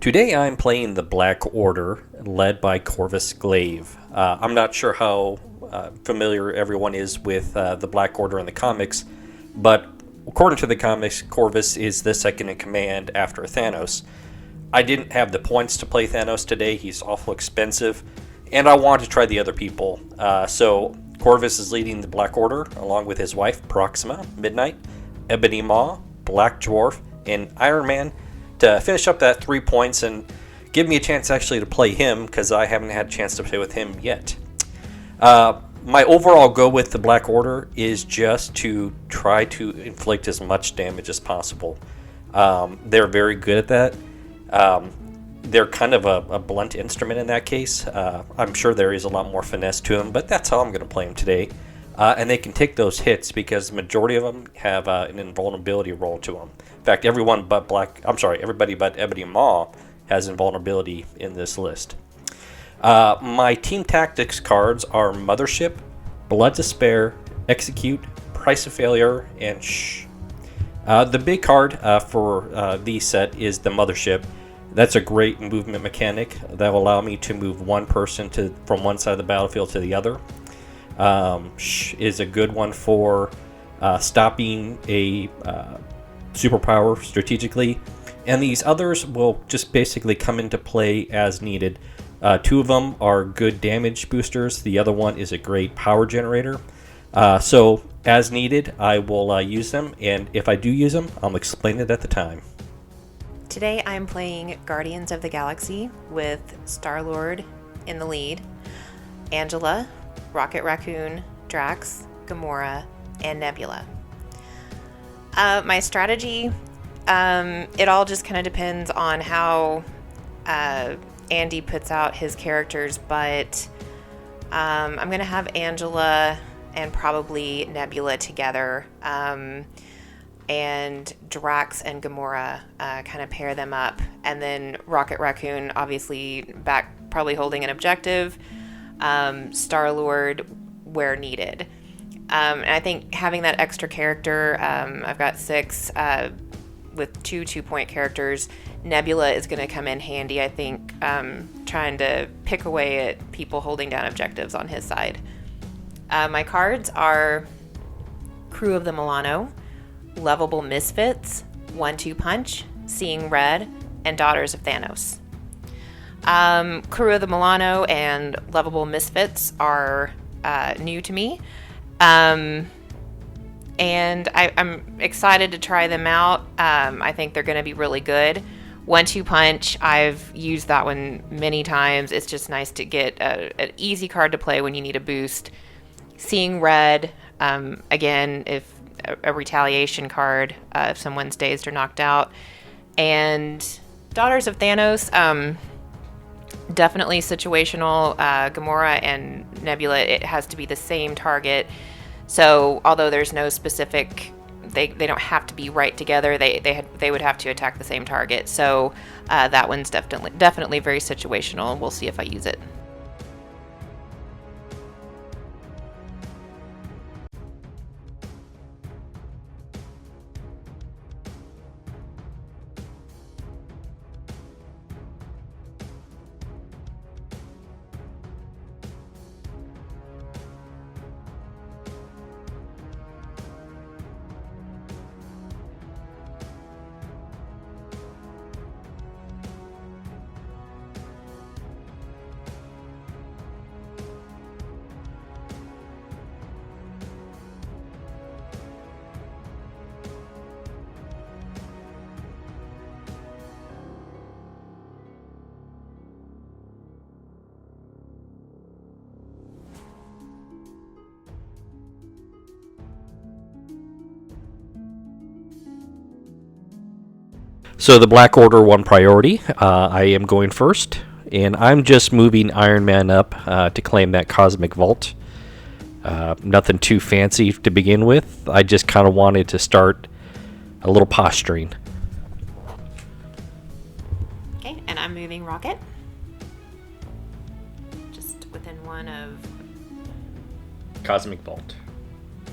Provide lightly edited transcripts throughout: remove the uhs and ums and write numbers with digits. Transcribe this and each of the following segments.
Today I'm playing the Black Order, led by Corvus Glaive. I'm not sure how familiar everyone is with the Black Order in the comics, but according to the comics, Corvus is the second in command after Thanos. I didn't have the points to play Thanos today, he's awful expensive, and I wanted to try the other people. So Corvus is leading the Black Order, along with his wife, Proxima, Midnight, Ebony Maw, Black Dwarf, and Iron Man, to finish up that 3 points and give me a chance actually to play him, because I haven't had a chance to play with him yet. My overall goal with the Black Order is just to try to inflict as much damage as possible. They're very good at that. They're kind of a blunt instrument in that case. I'm sure there is a lot more finesse to them, but that's how I'm going to play them today. And they can take those hits because the majority of them have an invulnerability roll to them. In fact, everybody but Ebony Maw has invulnerability in this list. My team tactics cards are Mothership, Blood to Spare, Execute, Price of Failure, and Shh. The big card for the set is the Mothership. That's a great movement mechanic that will allow me to move one person from one side of the battlefield to the other. Shh is a good one for stopping a superpower strategically, and these others will just basically come into play as needed. Two of them are good damage boosters, the other one is a great power generator. So as needed, I will use them, and if I do use them, I'll explain it at the time. Today I'm playing Guardians of the Galaxy with Star-Lord in the lead, Angela, Rocket Raccoon, Drax, Gamora, and Nebula. My strategy, it all just kind of depends on how Andy puts out his characters, but I'm going to have Angela and probably Nebula together, and Drax and Gamora kind of pair them up, and then Rocket Raccoon obviously back, probably holding an objective, Star-Lord where needed. And I think having that extra character, I've got 6 with 2 2-point characters. Nebula is going to come in handy, I think, trying to pick away at people holding down objectives on his side. My cards are Crew of the Milano, Lovable Misfits, 1-2 Punch, Seeing Red, and Daughters of Thanos. Crew of the Milano and Lovable Misfits are new to me. And I'm excited to try them out. I think they're going to be really good. 1-2 Punch, I've used that one many times. It's just nice to get an easy card to play when you need a boost. Seeing Red, again, if a retaliation card, if someone's dazed or knocked out. And Daughters of Thanos, definitely situational. Gamora and Nebula, it has to be the same target. So although there's no specific, they don't have to be right together. They would have to attack the same target. So that one's definitely very situational. We'll see if I use it. So the Black Order won priority. I am going first, and I'm just moving Iron Man up to claim that Cosmic Vault. Nothing too fancy to begin with. I just kind of wanted to start a little posturing. Okay, and I'm moving Rocket. Just within one of Cosmic Vault.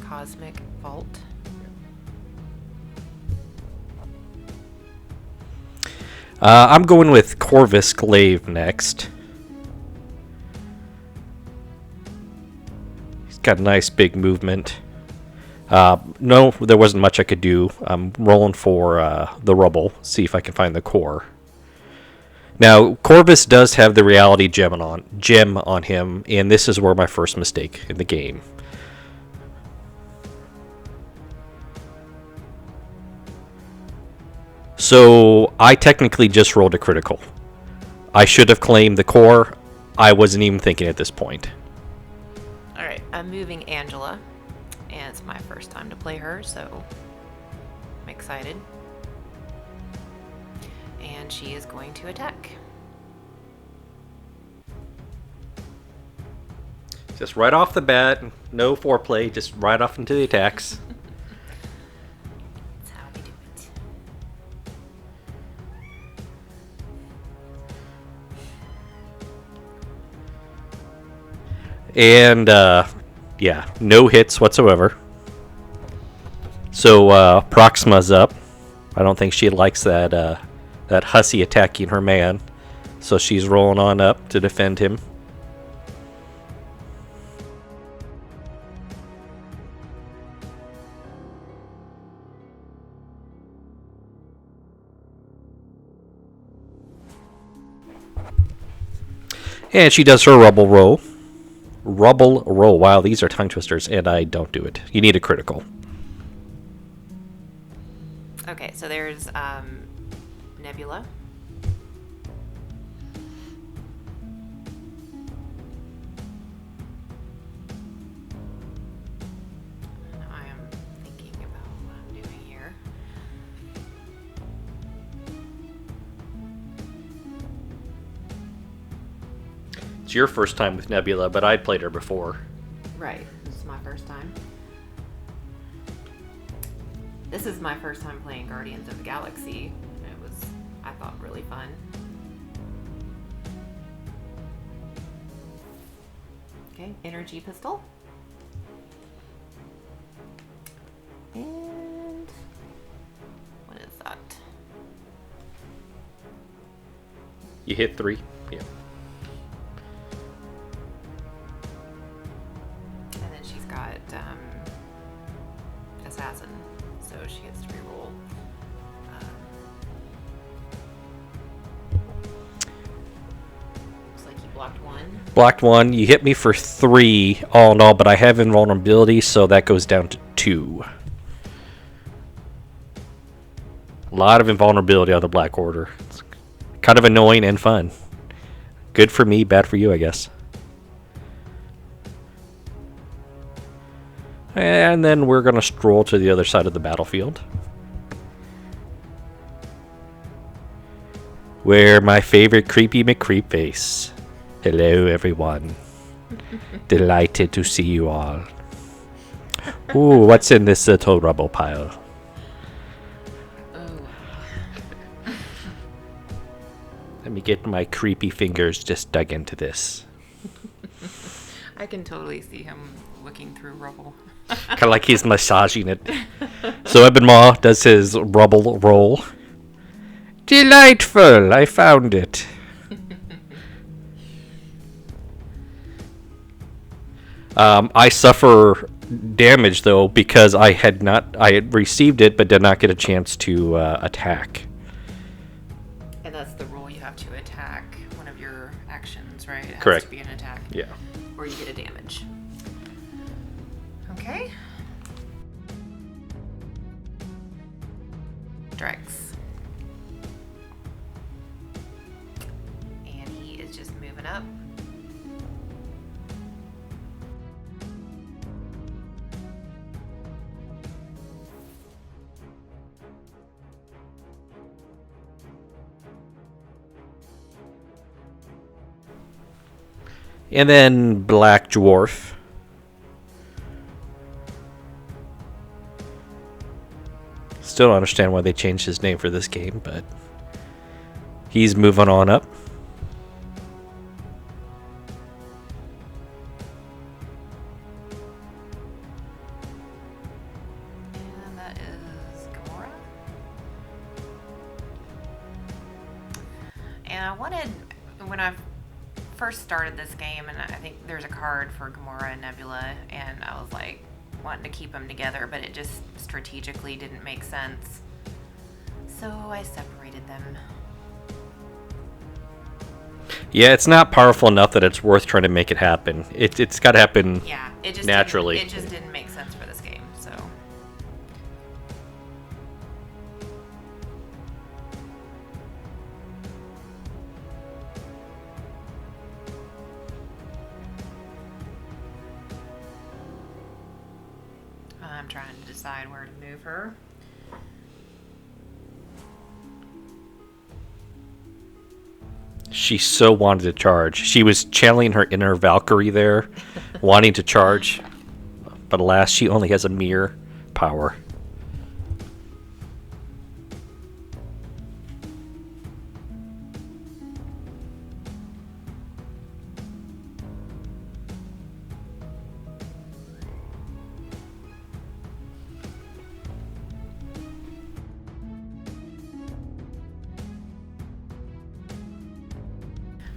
Cosmic Vault. I'm going with Corvus Glaive next. He's got a nice big movement. No, there wasn't much I could do. I'm rolling for the rubble, see if I can find the core. Now, Corvus does have the reality gem on him, and this is where my first mistake in the game. So, I technically just rolled a critical. I should have claimed the core. I wasn't even thinking at this point. Alright, I'm moving Angela, and it's my first time to play her, so I'm excited. And she is going to attack. Just right off the bat, no foreplay, just right off into the attacks. That's how we do it. And, yeah, no hits whatsoever. So, Proxima's up. I don't think she likes that hussy attacking her man. So she's rolling on up to defend him. And she does her rubble roll. Rubble roll. Wow, these are tongue twisters, and I don't do it. You need a critical. Okay, so there's Nebula. I am thinking about what I'm doing here. It's your first time with Nebula, but I'd played her before. Right, this is my first time. This is my first time playing Guardians of the Galaxy. It was, I thought, really fun. Okay, energy pistol. And what is that? You hit 3? Yeah. And then she's got assassin, so she gets to reroll. Looks like you blocked 1. Blocked 1. You hit me for 3 all in all, but I have invulnerability, so that goes down to 2. A lot of invulnerability on the Black Order. It's kind of annoying and fun. Good for me, bad for you, I guess. And then we're going to stroll to the other side of the battlefield, where my favorite Creepy McCreepface. Hello, everyone. Delighted to see you all. Ooh, what's in this little rubble pile? Let me get my creepy fingers just dug into this. I can totally see him looking through rubble. Kind of like he's massaging it. So Ebon Maw does his rubble roll. Delightful! I found it. I suffer damage though because I had received it but did not get a chance to attack. And that's the rule, you have to attack one of your actions, right? It has Correct. to be an attack. Yeah. Or you get a damage. Okay. Drex. And he is just moving up. And then Black Dwarf. Still don't understand why they changed his name for this game, but he's moving on up. And that is Gamora. I wanted, when I first started this game, and I think there's a card for Gamora and Nebula, and I was like wanting to keep them together, but it just strategically didn't make sense. So I separated them. Yeah, it's not powerful enough that it's worth trying to make it happen. It's got to happen it just naturally. It just didn't make sense for this game, so. I'm trying to decide where to move her. She so wanted to charge. She was channeling her inner Valkyrie there, wanting to charge. But alas, she only has a mere power.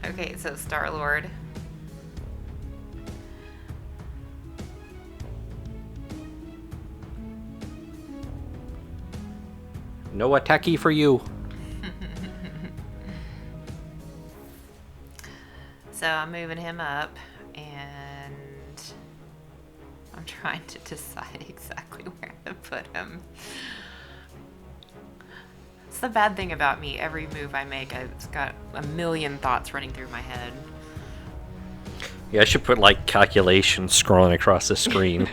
Okay, so Star-Lord. No attacky for you. So I'm moving him up, and I'm trying to decide exactly where to put him. It's the bad thing about me. Every move I make, I've got a million thoughts running through my head. Yeah, I should put like calculations scrolling across the screen.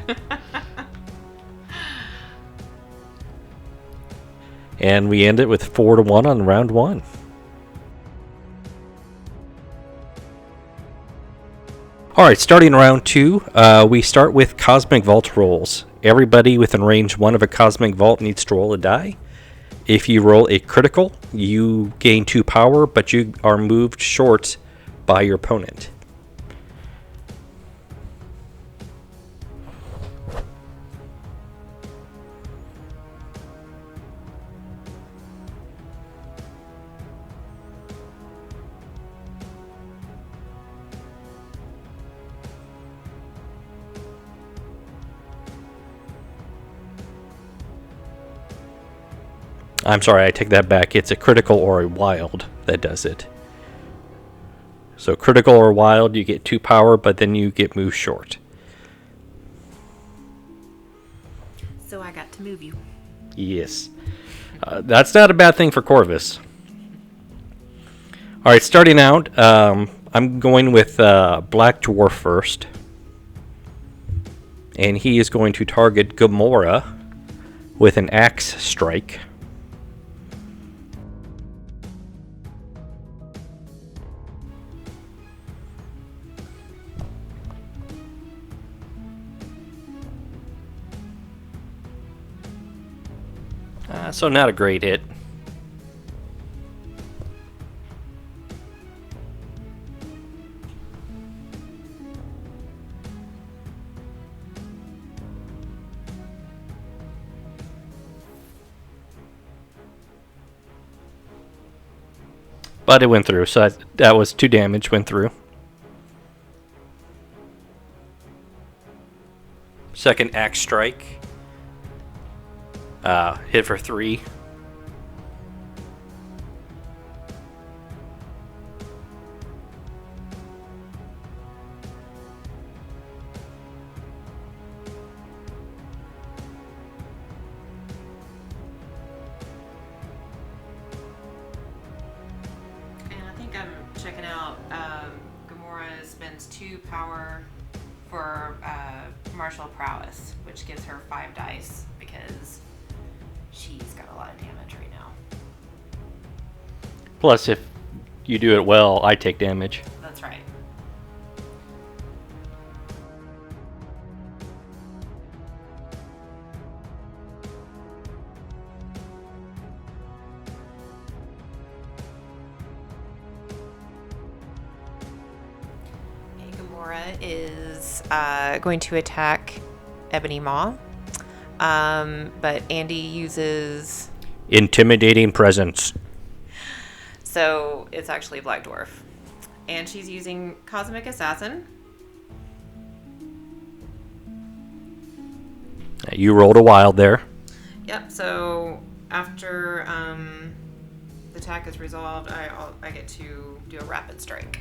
And we end it with 4-1 on round 1. Alright, starting round 2, we start with Cosmic Vault rolls. Everybody within range 1 of a Cosmic Vault needs to roll a die. If you roll a critical, you gain 2 power, but you are moved short by your opponent. I'm sorry, I take that back. It's a critical or a wild that does it. So critical or wild, you get 2 power, but then you get moved short. So I got to move you. Yes. That's not a bad thing for Corvus. Alright, starting out, I'm going with Black Dwarf first. And he is going to target Gamora with an axe strike. So not a great hit. But it went through, so that was 2 damage, went through. Second axe strike. Hit for 3. And I think I'm checking out, Gamora spends 2 power for martial prowess, which gives her 5 dice because she's got a lot of damage right now. Plus, if you do it well, I take damage. That's right. Gamora is going to attack Ebony Maw. But Andy uses... Intimidating presence. So it's actually Black Dwarf. And she's using Cosmic Assassin. You rolled a wild there. Yep, so after the attack is resolved, I get to do a rapid strike.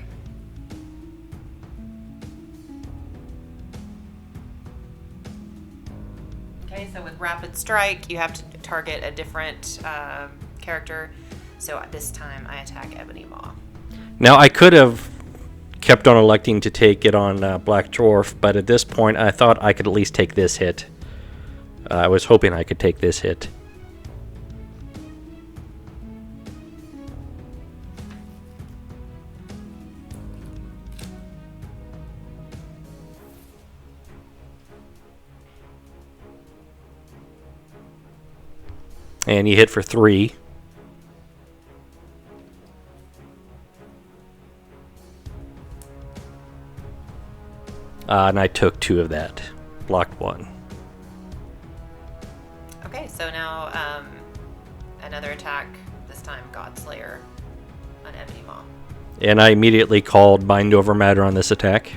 Okay, so with rapid strike, you have to target a different character. So this time I attack Ebony Maw. Now, I could have kept on electing to take it on Black Dwarf, but at this point I thought I could at least take this hit. I was hoping I could take this hit. And you hit for 3. And I took 2 of that. Blocked 1. Okay, so now another attack, this time Godslayer on Ebony Maw. And I immediately called Mind Over Matter on this attack.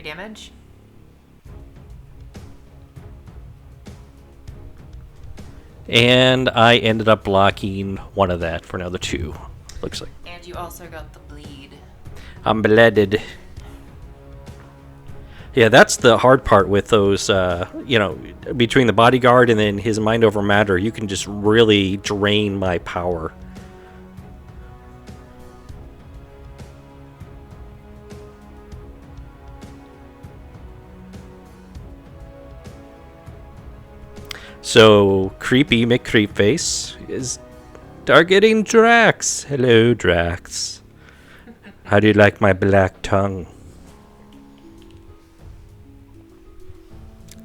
Damage. And I ended up blocking 1 of that for another 2. Looks like. And you also got the bleed. I'm blooded. Yeah, that's the hard part with those, between the bodyguard and then his Mind Over Matter, you can just really drain my power. So, Creepy McCreepface is targeting Drax. Hello, Drax. How do you like my black tongue?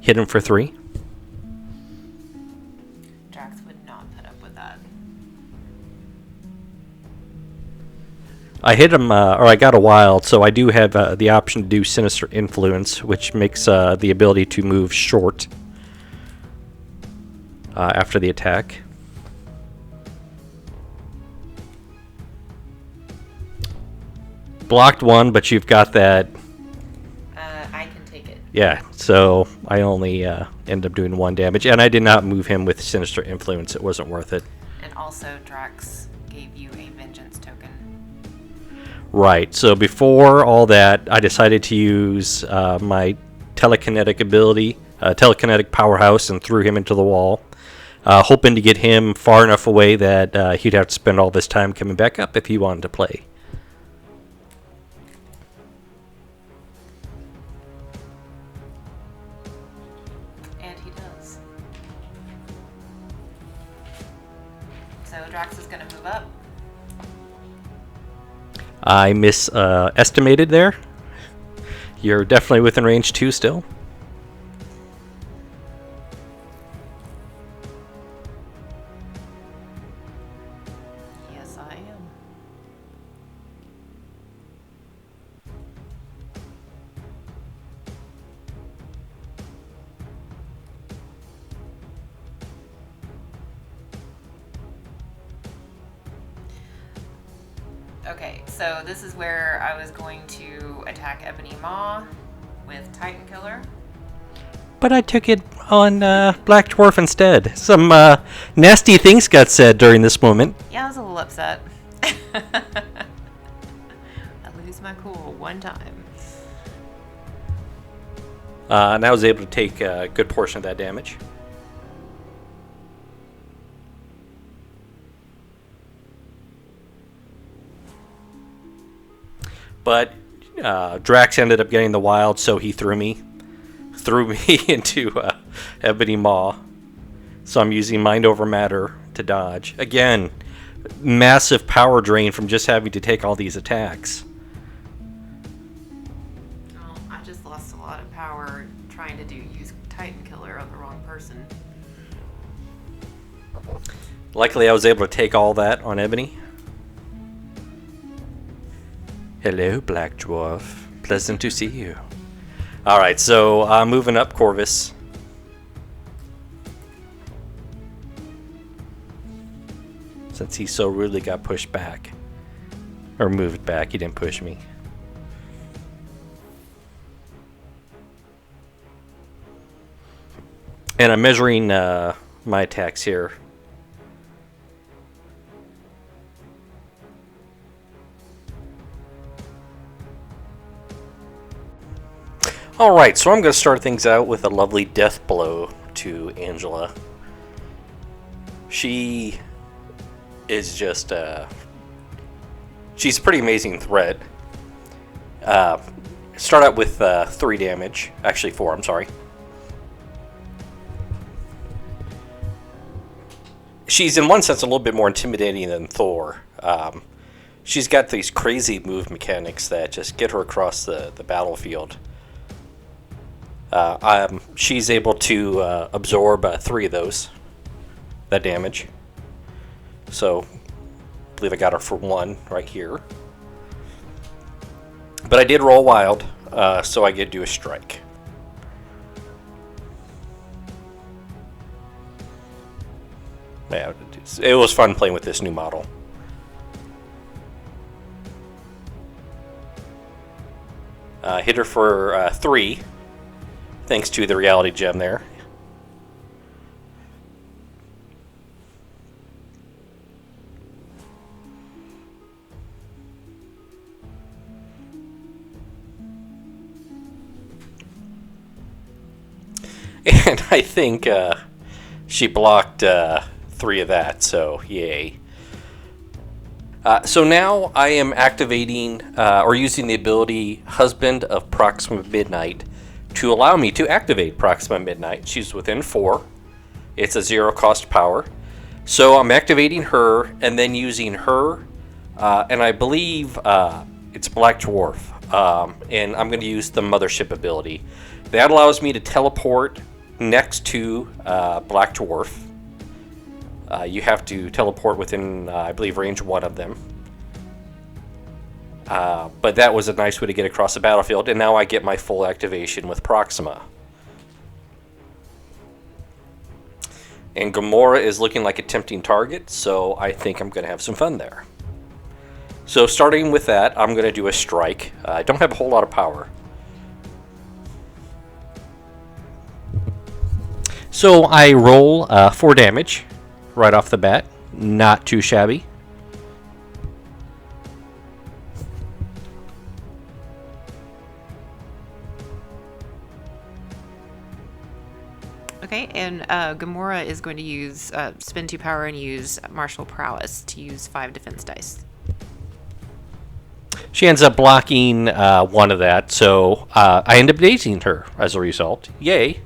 Hit him for 3. Drax would not put up with that. I hit him, or I got a wild, so I do have the option to do Sinister Influence, which makes the ability to move short. After the attack. Blocked 1, but you've got that. I can take it. Yeah, so I only end up doing 1 damage, and I did not move him with Sinister Influence. It wasn't worth it. And also, Drax gave you a Vengeance token. Right, so before all that, I decided to use my telekinetic ability, telekinetic powerhouse, and threw him into the wall. Hoping to get him far enough away that he'd have to spend all this time coming back up if he wanted to play. And he does. So Drax is going to move up. I estimated there. You're definitely within range 2 still. I am. Okay, so this is where I was going to attack Ebony Maw with Titan Killer. But I took it on Black Dwarf instead. Some nasty things got said during this moment. Yeah, I was a little upset. I lose my cool 1 time. And I was able to take a good portion of that damage. But Drax ended up getting the wild, so he threw me into Ebony Maw. So I'm using Mind Over Matter to dodge. Again, massive power drain from just having to take all these attacks. Well, I just lost a lot of power trying to use Titan Killer on the wrong person. Luckily, I was able to take all that on Ebony. Hello, Black Dwarf. Pleasant to see you. All right, so moving up Corvus. Since he so rudely got pushed back. Or moved back, he didn't push me. And I'm measuring my attacks here. Alright, so I'm going to start things out with a lovely death blow to Angela. She is just, she's a pretty amazing threat. Start out with 3 damage. Actually 4, I'm sorry. She's in one sense a little bit more intimidating than Thor. She's got these crazy move mechanics that just get her across the battlefield. She's able to absorb 3 of those, that damage. So, I believe I got her for 1 right here. But I did roll wild, so I get to do a strike. Yeah, it was fun playing with this new model. Hit her for 3. Thanks to the reality gem there. And I think she blocked 3 of that, so yay. So now I am activating or using the ability Husband of Proxima Midnight to allow me to activate Proxima Midnight. She's within 4. It's a 0 cost power. So I'm activating her and then using her, and I believe it's Black Dwarf. And I'm going to use the Mothership ability. That allows me to teleport next to Black Dwarf. You have to teleport within, I believe, range 1 of them. But that was a nice way to get across the battlefield, and now I get my full activation with Proxima. And Gamora is looking like a tempting target, so I think I'm going to have some fun there. So starting with that, I'm going to do a strike. I don't have a whole lot of power. So I roll 4 damage right off the bat. Not too shabby. Okay, and Gamora is going to use spend 2 power and use martial prowess to use 5 defense dice. She ends up blocking 1 of that, so I end up dazing her as a result. Yay.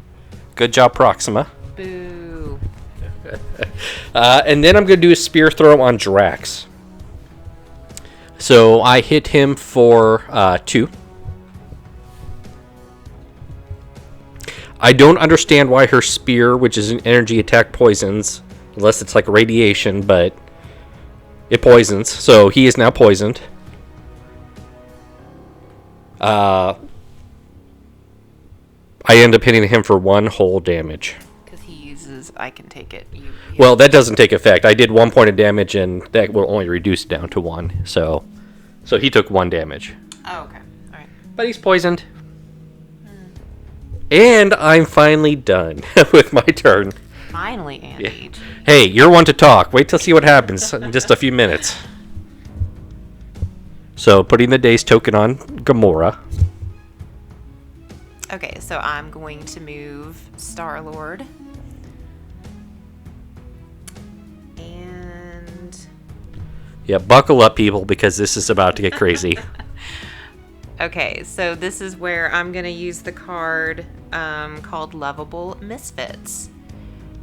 Good job, Proxima. Boo. And then I'm going to do a spear throw on Drax. So I hit him for 2. I don't understand why her spear, which is an energy attack, poisons. Unless it's like radiation, but it poisons. So he is now poisoned. I end up hitting him for 1 whole damage. Because he uses I can take it. Well, that doesn't take effect. I did 1 point of damage, and that will only reduce down to 1. So he took 1 damage. Oh, okay. All right. But he's poisoned. And I'm finally done with my turn. Finally, Andy. Yeah. Hey, you're one to talk. Wait till see what happens in just a few minutes. So, putting the daze token on Gamora. Okay, so I'm going to move Star-Lord. And... Yeah, buckle up, people, because this is about to get crazy. Okay, so this is where I'm going to use the card called Lovable Misfits.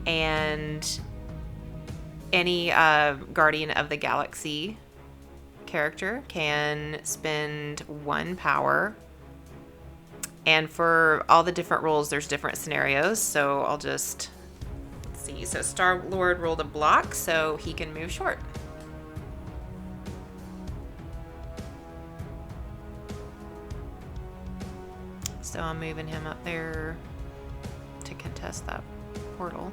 And any Guardian of the Galaxy character can spend 1 power. And for all the different roles, there's different scenarios. So I'll just see. So Star-Lord rolled a block, so he can move short. So I'm moving him up there to contest that portal.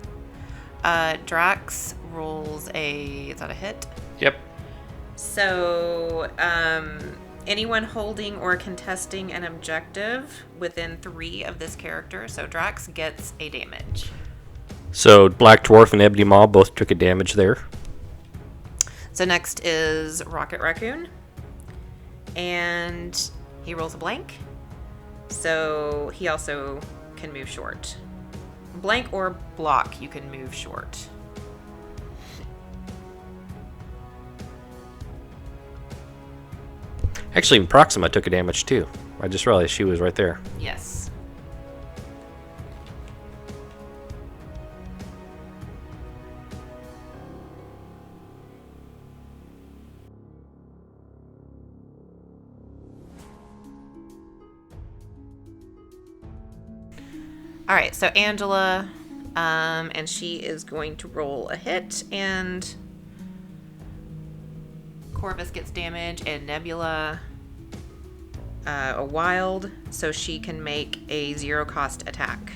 Drax rolls a... Is that a hit? Yep. So, anyone holding or contesting an objective within 3 of this character, so Drax gets a damage. So Black Dwarf and Ebony Maw both took a damage there. So next is Rocket Raccoon. And he rolls a blank. So he also can move short. Blank or block, you can move short. Actually, Proxima took a damage too. I just realized she was right there. Yes. All right, so Angela, and she is going to roll a hit, and Corvus gets damage, and Nebula a wild, so she can make a 0-cost attack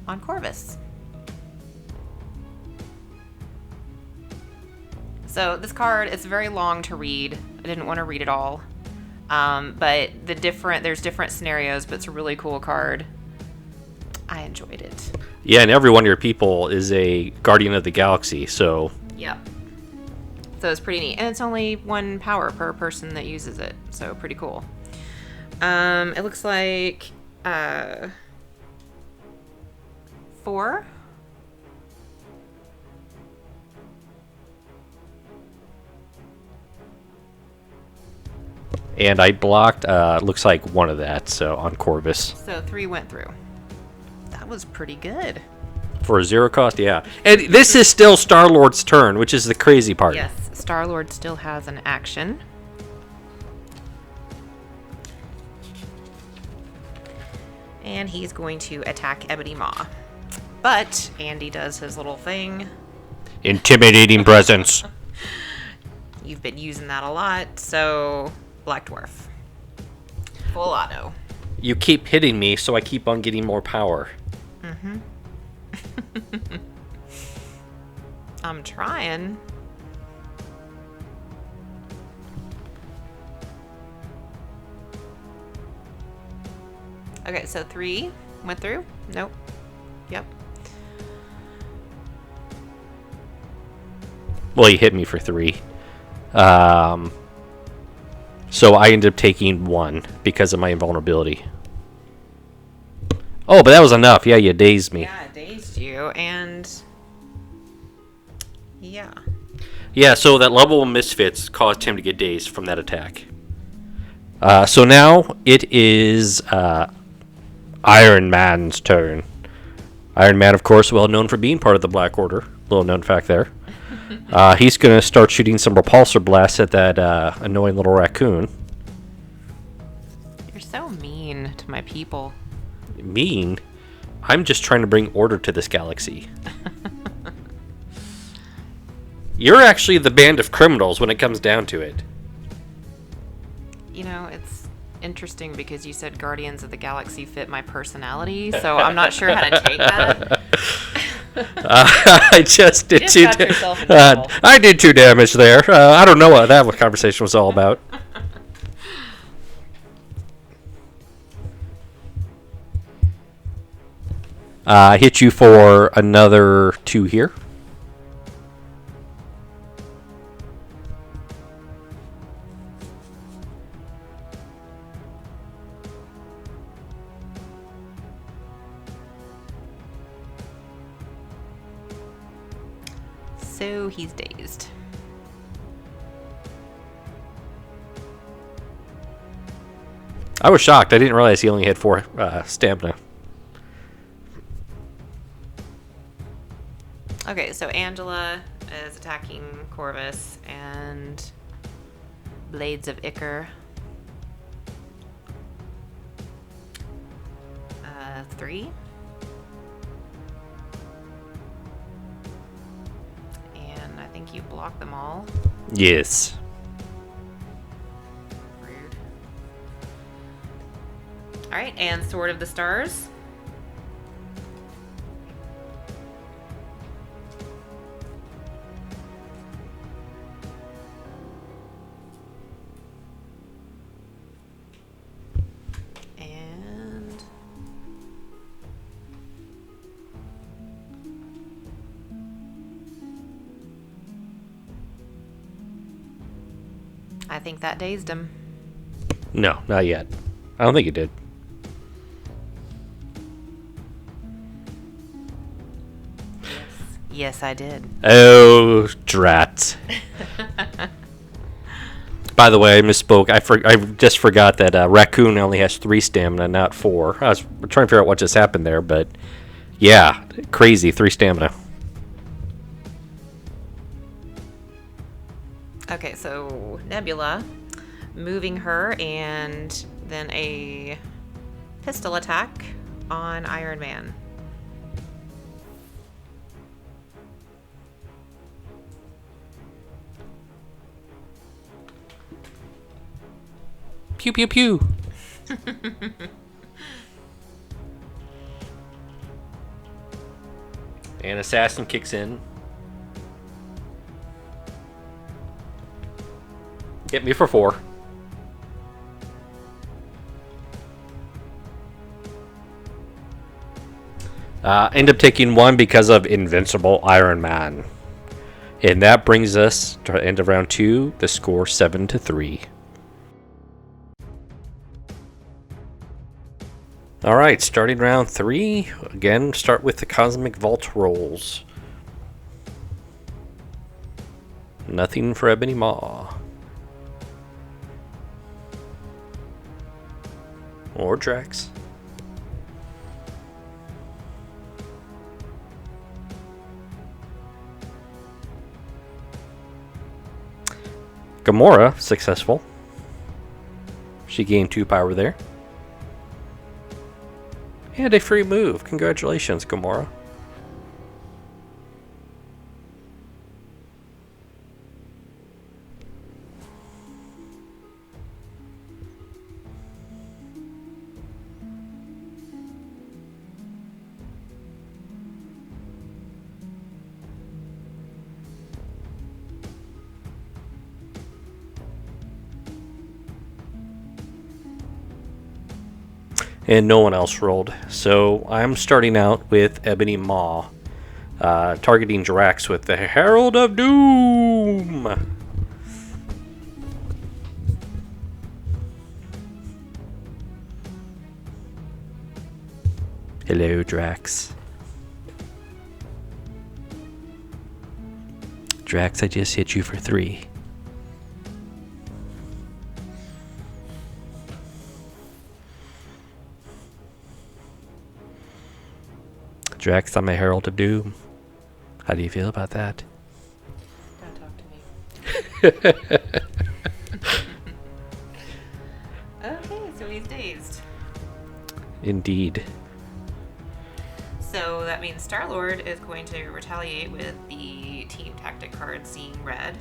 on Corvus. So this card is very long to read. I didn't want to read it all. But there's different scenarios, but it's a really cool card. I enjoyed it. Yeah, and every one of your people is a Guardian of the Galaxy, so... Yep. So it's pretty neat. And it's only 1 power per person that uses it, so pretty cool. It looks like 4. And I blocked, looks like 1 of that, so on Corvus. So 3 went through. That was pretty good. For a 0 cost, yeah. And this is still Star-Lord's turn, which is the crazy part. Yes, Star-Lord still has an action. And he's going to attack Ebony Maw. But Andy does his little thing. Intimidating presence. You've been using that a lot, so Black Dwarf. Full auto. You keep hitting me, so I keep on getting more power. Mm-hmm. I'm trying. Okay, so 3 went through? Nope. Yep. Well, he hit me for 3. So I ended up taking 1 because of my invulnerability. Oh, but that was enough. Yeah, you dazed me. Yeah, it dazed you, and... Yeah. Yeah, so that level of misfits caused him to get dazed from that attack. So now it is Iron Man's turn. Iron Man, of course, well known for being part of the Black Order. Little known fact there. He's going to start shooting some repulsor blasts at that annoying little raccoon. You're so mean to my people. Mean? I'm just trying to bring order to this galaxy. You're actually the band of criminals when it comes down to it. You know, it's interesting because you said Guardians of the Galaxy fit my personality, so I'm not sure how to take that. I just did I did 2 damage there. I don't know what that conversation was all about. I hit you for another 2 here. So he's dazed. I was shocked. I didn't realize he only had 4 stamina. Okay, so Angela is attacking Corvus and Blades of Ichor. 3. And I think you block them all. Yes. Rude. right, and Sword of the Stars. And I think that dazed him. No, not yet. I don't think it did. Yes, I did. Oh, drat. By the way, I misspoke. I just forgot that Raccoon only has 3 stamina, not 4. I was trying to figure out what just happened there, but yeah, crazy, 3 stamina. Okay, so Nebula, moving her, and then a pistol attack on Iron Man. Pew, pew, pew. And Assassin kicks in. Hit me for 4. End up taking 1 because of Invincible Iron Man. And that brings us to the end of round 2. The score 7-3. Alright, starting round 3. Again, start with the Cosmic Vault rolls. Nothing for Ebony Maw. Or Drax. Gamora, successful. She gained 2 power there. And a free move. Congratulations, Gamora. And no one else rolled. So I'm starting out with Ebony Maw, targeting Drax with the Herald of Doom. Hello, Drax. Drax, I just hit you for 3. Drax, I'm a Herald of Doom. How do you feel about that? Don't talk to me. Okay, so he's dazed. Indeed. So that means Star-Lord is going to retaliate with the team tactic card, Seeing Red.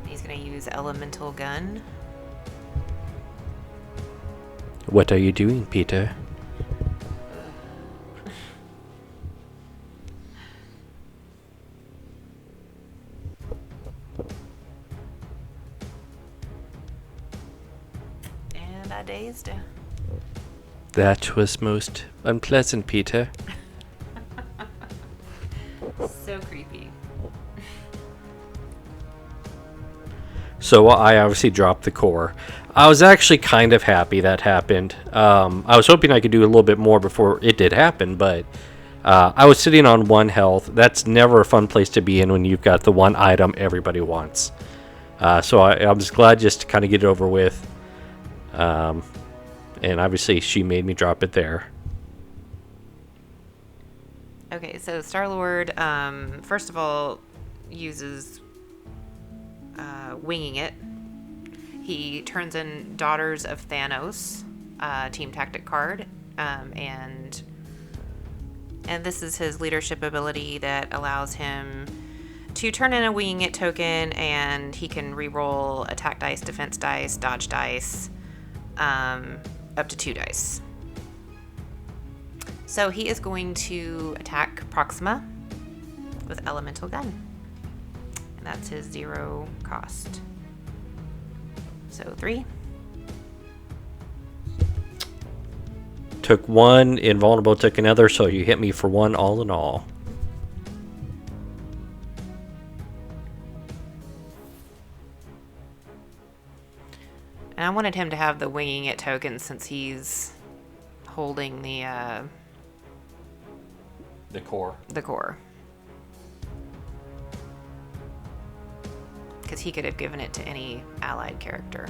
He's going to use Elemental Gun. What are you doing, Peter? And I dazed him. That was most unpleasant, Peter. So creepy. So I obviously dropped the core. I was actually kind of happy that happened. I was hoping I could do a little bit more before it did happen, but I was sitting on 1 health. That's never a fun place to be in when you've got the one item everybody wants. So I was glad just to kind of get it over with. And obviously she made me drop it there. Okay, so Star-Lord, first of all, uses Winging It. He turns in Daughters of Thanos, team tactic card, and this is his leadership ability that allows him to turn in a Winging It token, and he can re-roll attack dice, defense dice, dodge dice, up to 2 dice. So he is going to attack Proxima with Elemental Gun. And that's his 0 cost. So 3. Took 1, invulnerable took another, so you hit me for 1 all in all. And I wanted him to have the Winging It token since he's holding the core. The core. Because he could have given it to any allied character.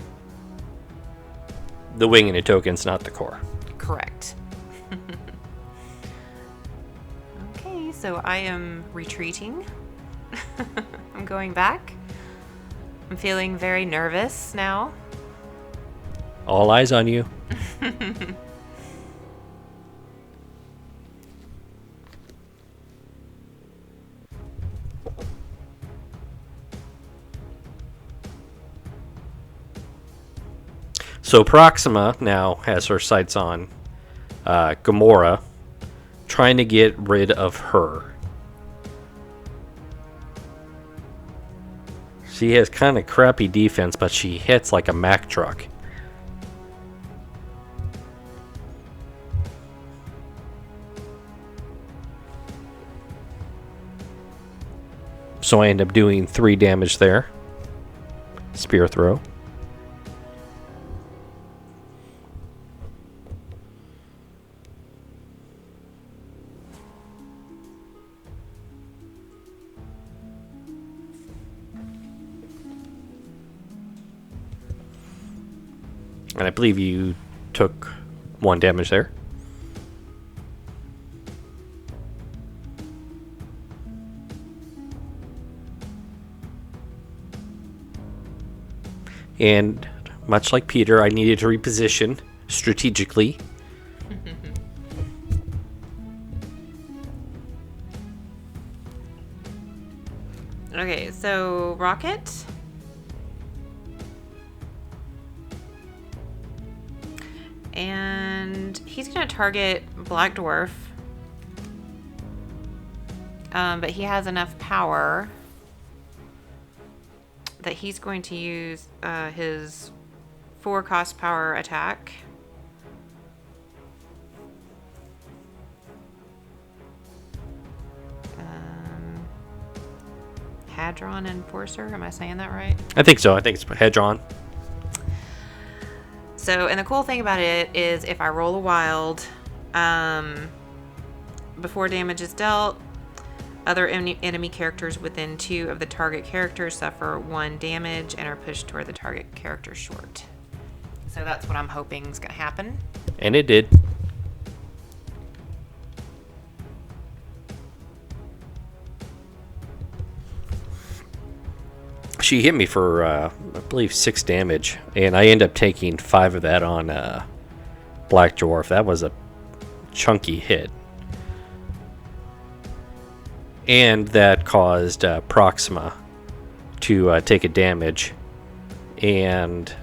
The wing and a token's not the core. Correct. Okay, so I am retreating. I'm going back. I'm feeling very nervous now. All eyes on you. So Proxima now has her sights on Gamora, trying to get rid of her. She has kind of crappy defense, but she hits like a Mack truck. So I end up doing 3 damage there. Spear throw. And I believe you took 1 damage there. And much like Peter, I needed to reposition strategically. Okay, so Rocket. And he's going to target Black Dwarf. But he has enough power that he's going to use his 4 cost power attack. Hadron Enforcer, am I saying that right? I think so. I think it's HADRON. So, and the cool thing about it is if I roll a wild, before damage is dealt, other enemy characters within 2 of the target characters suffer 1 damage and are pushed toward the target character short. So that's what I'm hoping is going to happen. And it did. She hit me for, I believe, 6 damage. And I end up taking 5 of that on Black Dwarf. That was a chunky hit. And that caused Proxima to take a damage and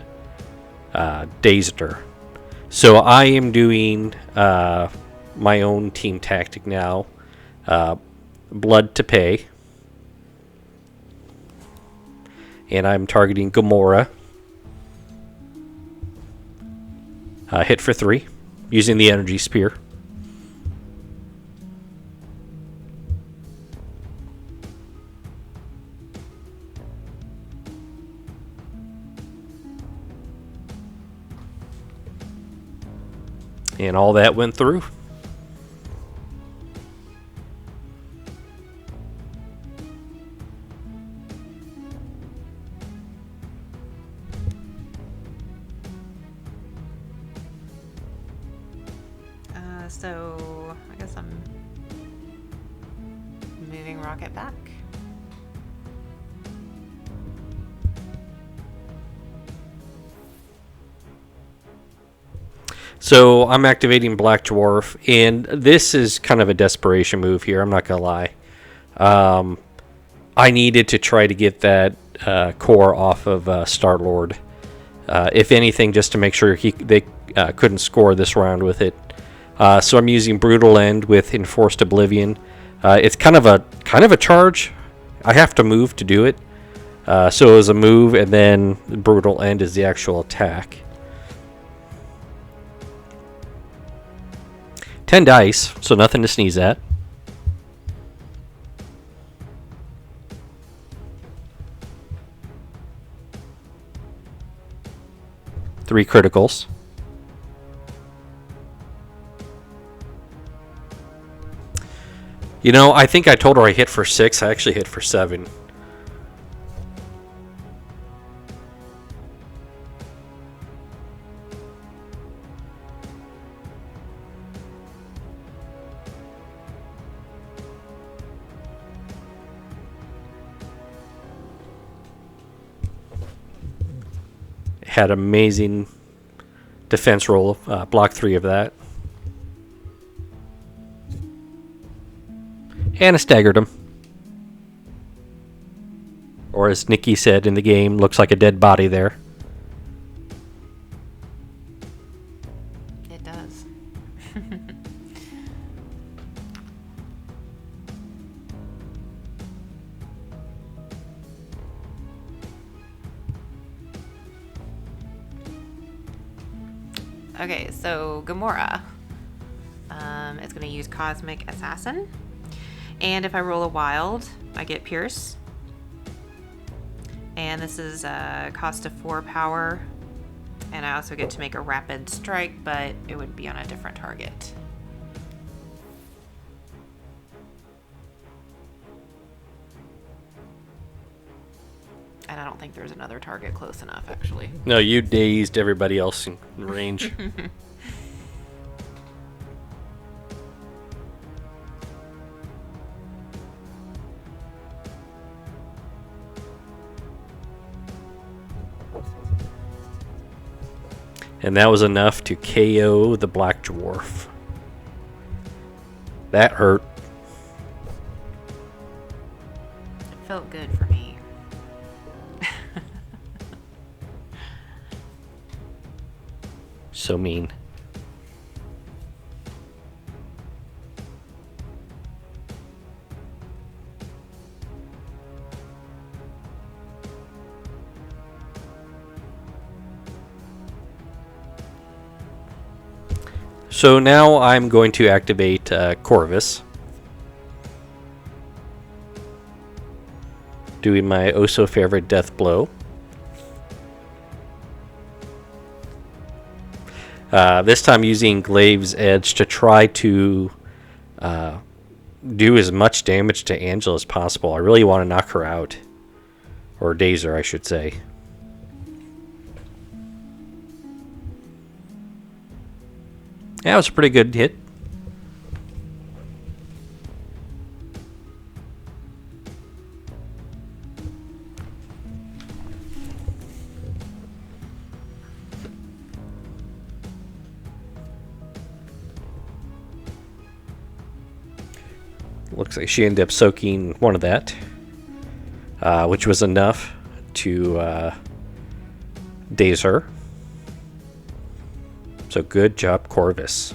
dazed her. So I am doing my own team tactic now. Blood to pay. And I'm targeting Gamora. Hit for 3 using the energy spear. And all that went through. So I guess I'm moving Rocket back. So I'm activating Black Dwarf, and this is kind of a desperation move here. I'm not gonna lie. I needed to try to get that core off of Star-Lord. If anything, just to make sure they couldn't score this round with it. So I'm using Brutal End with Enforced Oblivion. It's kind of a charge. I have to move to do it. So it was a move, and then Brutal End is the actual attack. 10 dice, so nothing to sneeze at. Three criticals. You know, I think I told her I hit for 6. I actually hit for 7. Had amazing defense roll, block 3 of that. And I staggered him. Or as Nikki said in the game, looks like a dead body there. It does. Okay, so Gamora. It's going to use Cosmic Assassin. And if I roll a wild, I get Pierce. And this is a cost of 4 power. And I also get to make a rapid strike, but it would be on a different target. And I don't think there's another target close enough, actually. No, you dazed everybody else in range. And that was enough to KO the Black Dwarf. That hurt. Felt good for me. So mean. So now I'm going to activate Corvus. Doing my oh so favorite death blow. This time using Glaive's Edge to try to do as much damage to Angela as possible. I really want to knock her out. Or daze her, I should say. Yeah, it was a pretty good hit. Looks like she ended up soaking one of that, which was enough to daze her. So good job, Corvus.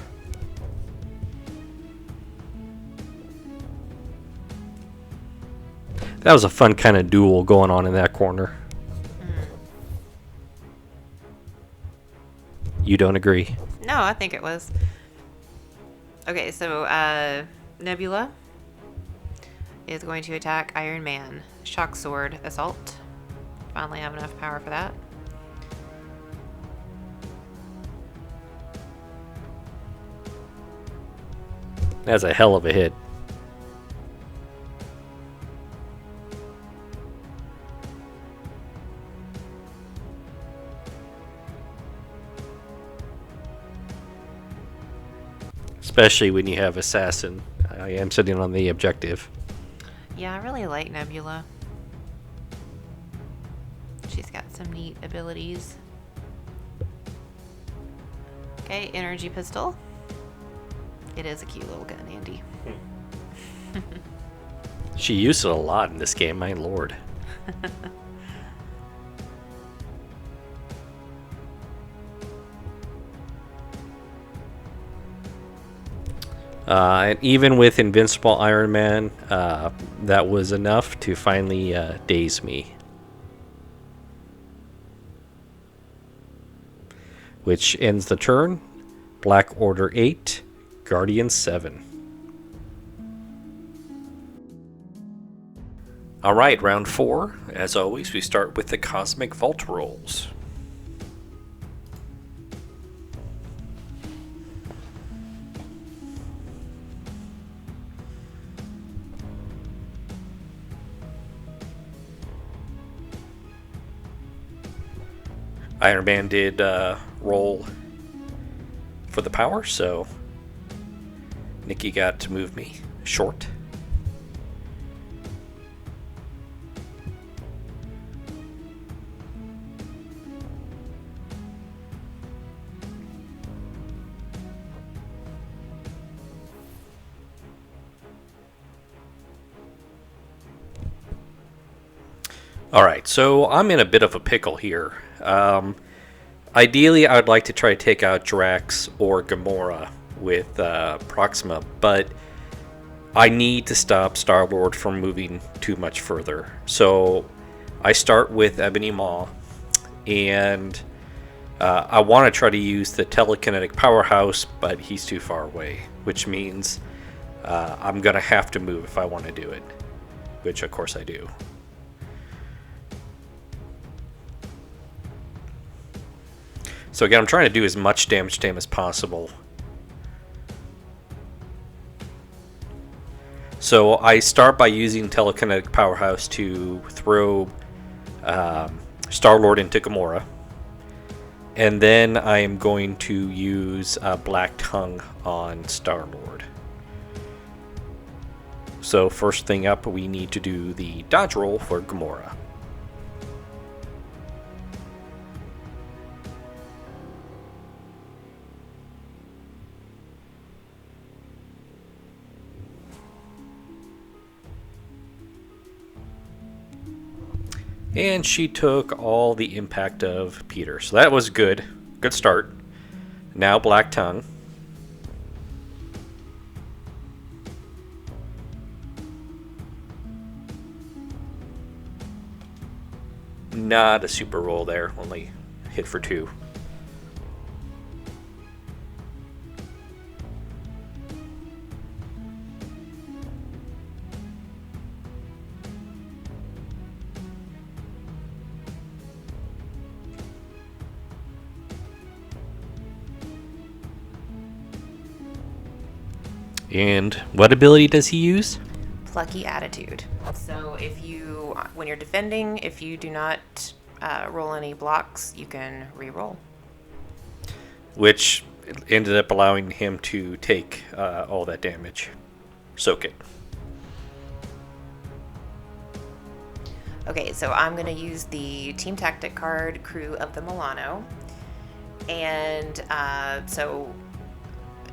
That was a fun kind of duel going on in that corner. You don't agree? No, I think it was. Okay, so Nebula is going to attack Iron Man. Shock Sword Assault. Finally have enough power for that. That's a hell of a hit. Especially when you have Assassin. I am sitting on the objective. Yeah, I really like Nebula. She's got some neat abilities. Okay, Energy Pistol. It is a cute little gun, Andy. She used it a lot in this game, my lord. And even with Invincible Iron Man, that was enough to finally daze me. Which ends the turn. Black Order 8, Guardian 7. Alright, round 4. As always, we start with the Cosmic Vault rolls. Iron Man did roll for the power, so Nikki got to move me short. Alright, so I'm in a bit of a pickle here. Ideally, I would like to try to take out Drax or Gamora with Proxima, but I need to stop Star-Lord from moving too much further. So I start with Ebony Maw, and I want to try to use the telekinetic powerhouse, but he's too far away, which means I'm going to have to move if I want to do it, which of course I do. So again, I'm trying to do as much damage to him as possible. So I start by using Telekinetic Powerhouse to throw Star-Lord into Gamora. And then I am going to use Black Tongue on Star-Lord. So first thing up, we need to do the dodge roll for Gamora. And she took all the impact of Peter. So that was good. Good start. Now Black Tongue. Not a super roll there. Only hit for 2. And what ability does he use? Plucky Attitude. So if you, when you're defending, if you do not roll any blocks, you can re-roll. Which ended up allowing him to take all that damage. Soak it. Okay, so I'm going to use the Team Tactic card, Crew of the Milano. And so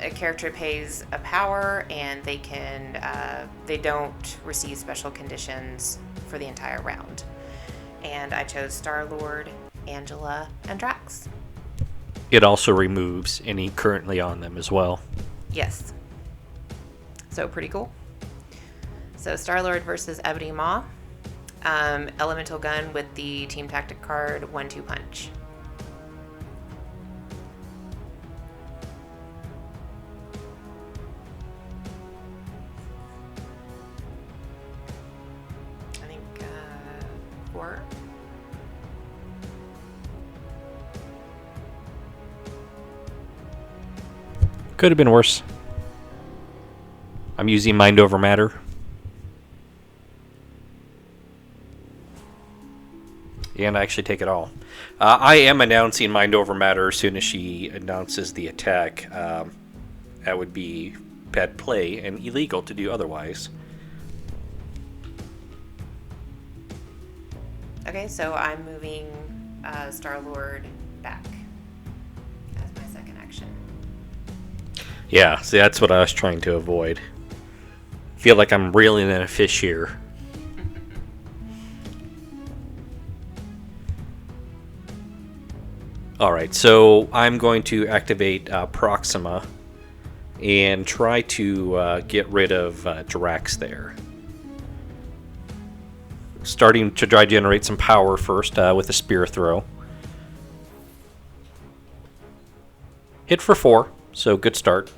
a character pays a power, and they can they don't receive special conditions for the entire round. And I chose Star-Lord, Angela, and Drax. It also removes any currently on them as well. Yes. So pretty cool. So Star-Lord versus Ebony Maw. Elemental Gun with the Team Tactic card, 1-2 punch. I think 4. Could have been worse. I'm using Mind Over Matter. And I actually take it all. I am announcing Mind Over Matter as soon as she announces the attack. That would be bad play and illegal to do otherwise. Okay, so I'm moving Star-Lord back as my second action. Yeah, see, that's what I was trying to avoid. Feel like I'm reeling in a fish here. Alright, so I'm going to activate Proxima and try to get rid of Drax there. Starting to try to generate some power first with a spear throw. Hit for 4, so good start.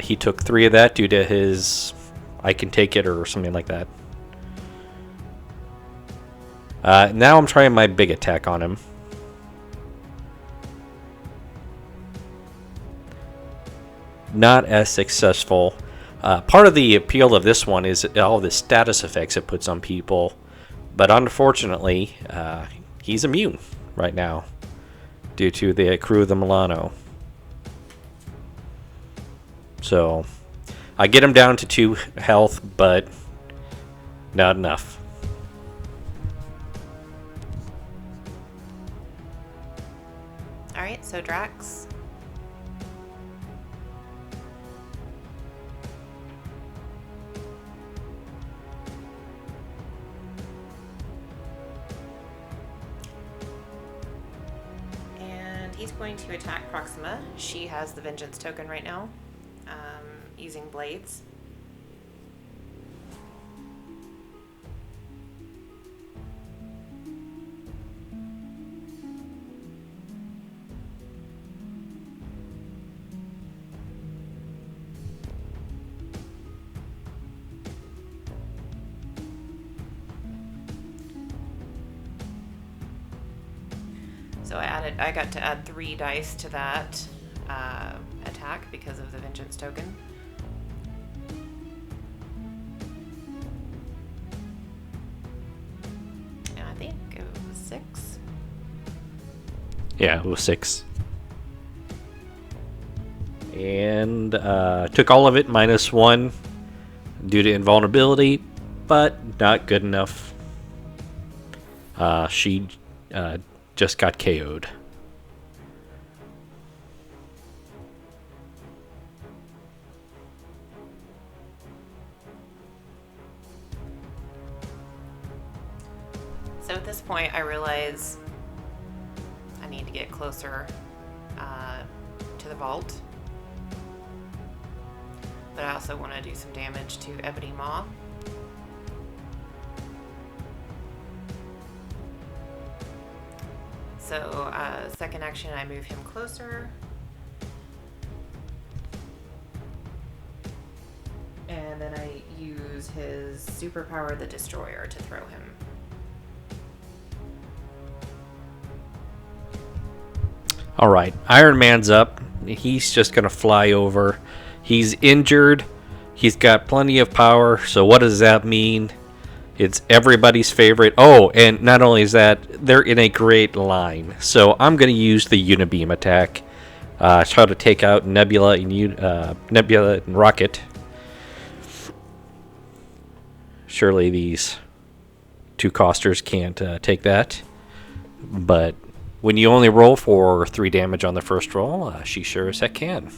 He took 3 of that due to his I can take it or something like that. Now I'm trying my big attack on him. Not as successful. Part of the appeal of this one is all the status effects it puts on people. But unfortunately, he's immune right now due to the crew of the Milano. So I get him down to 2 health, but not enough. Alright, so Drax. And he's going to attack Proxima. She has the Vengeance token right now, using blades. So I got to add 3 dice to that attack because of the Vengeance token. And I think it was 6. Yeah, it was 6. And took all of it minus 1 due to invulnerability, but not good enough. She just got KO'd. So at this point, I realize I need to get closer to the vault. But I also want to do some damage to Ebony Maw. So, second action, I move him closer. And then I use his superpower, the Destroyer, to throw him. Alright, Iron Man's up. He's just going to fly over. He's injured. He's got plenty of power. So what does that mean? It's everybody's favorite. Oh, and not only is that, they're in a great line. So I'm going to use the Unibeam attack. Try to take out Nebula and Rocket. Surely these 2 costers can't take that. But when you only roll for 3 damage on the first roll, she sure as heck can.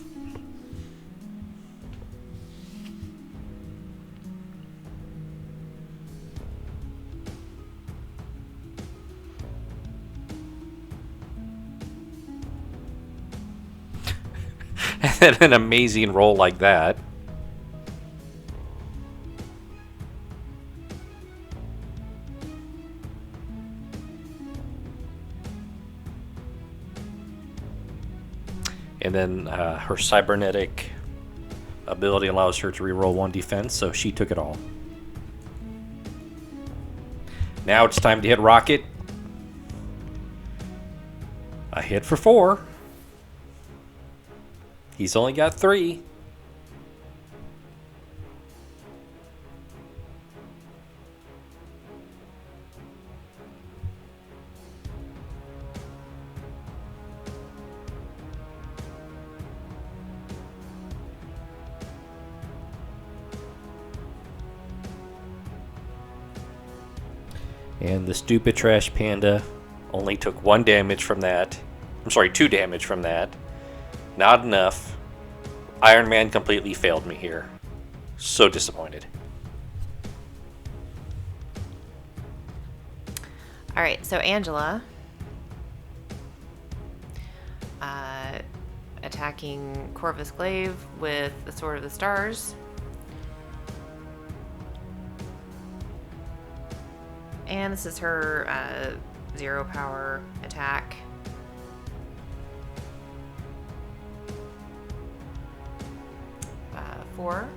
And then an amazing roll like that. And then her cybernetic ability allows her to reroll 1 defense, so she took it all. Now it's time to hit Rocket. A hit for 4. He's only got 3. And the stupid trash panda only took 1 damage from that. I'm sorry, 2 damage from that. Not enough. Iron Man completely failed me here. So disappointed. Alright, so Angela. Attacking Corvus Glaive with the Sword of the Stars. And this is her 0 power attack. Four.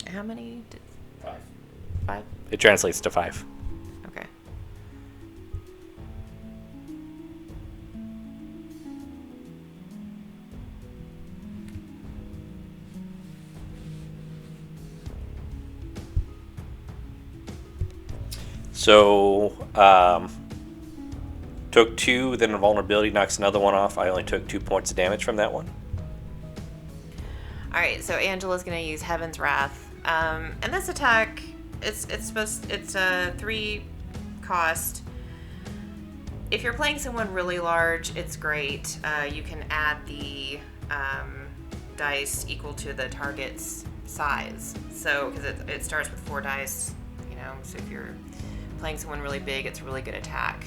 How many? 5. 5? It translates to 5. Okay. So, took 2, then invulnerability knocks another one off. I only took 2 points of damage from that one. Alright, so Angela's gonna use Heaven's Wrath. And this attack, it's a 3 cost. If you're playing someone really large, it's great. You can add the dice equal to the target's size. So, because it starts with 4 dice, you know, so if you're playing someone really big, it's a really good attack.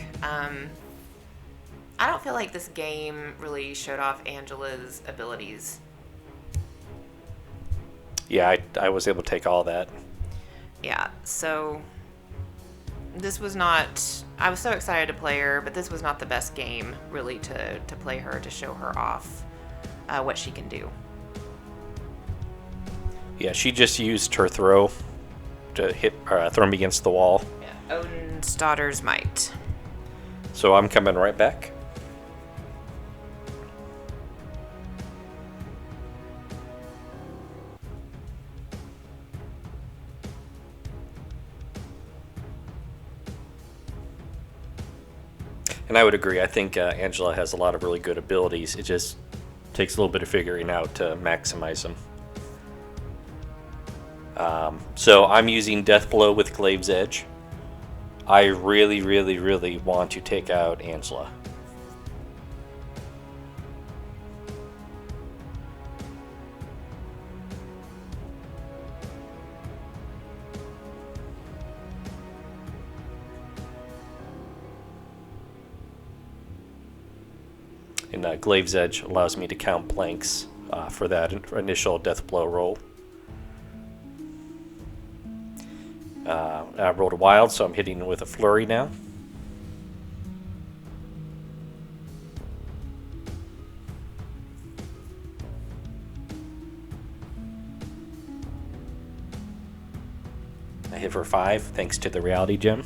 I don't feel like this game really showed off Angela's abilities. Yeah, I was able to take all that. Yeah, so this was not... I was so excited to play her, but this was not the best game, really, to play her, to show her off what she can do. Yeah, she just used her throw to hit throw me against the wall. Yeah, Odin's Daughter's Might. So I'm coming right back. And I would agree. I think Angela has a lot of really good abilities. It just takes a little bit of figuring out to maximize them. So I'm using Deathblow with Glaive's Edge. I really, really, really want to take out Angela. And Glaive's Edge allows me to count blanks for that initial Deathblow roll. I rolled a wild, so I'm hitting with a flurry now. I hit for 5, thanks to the reality gem.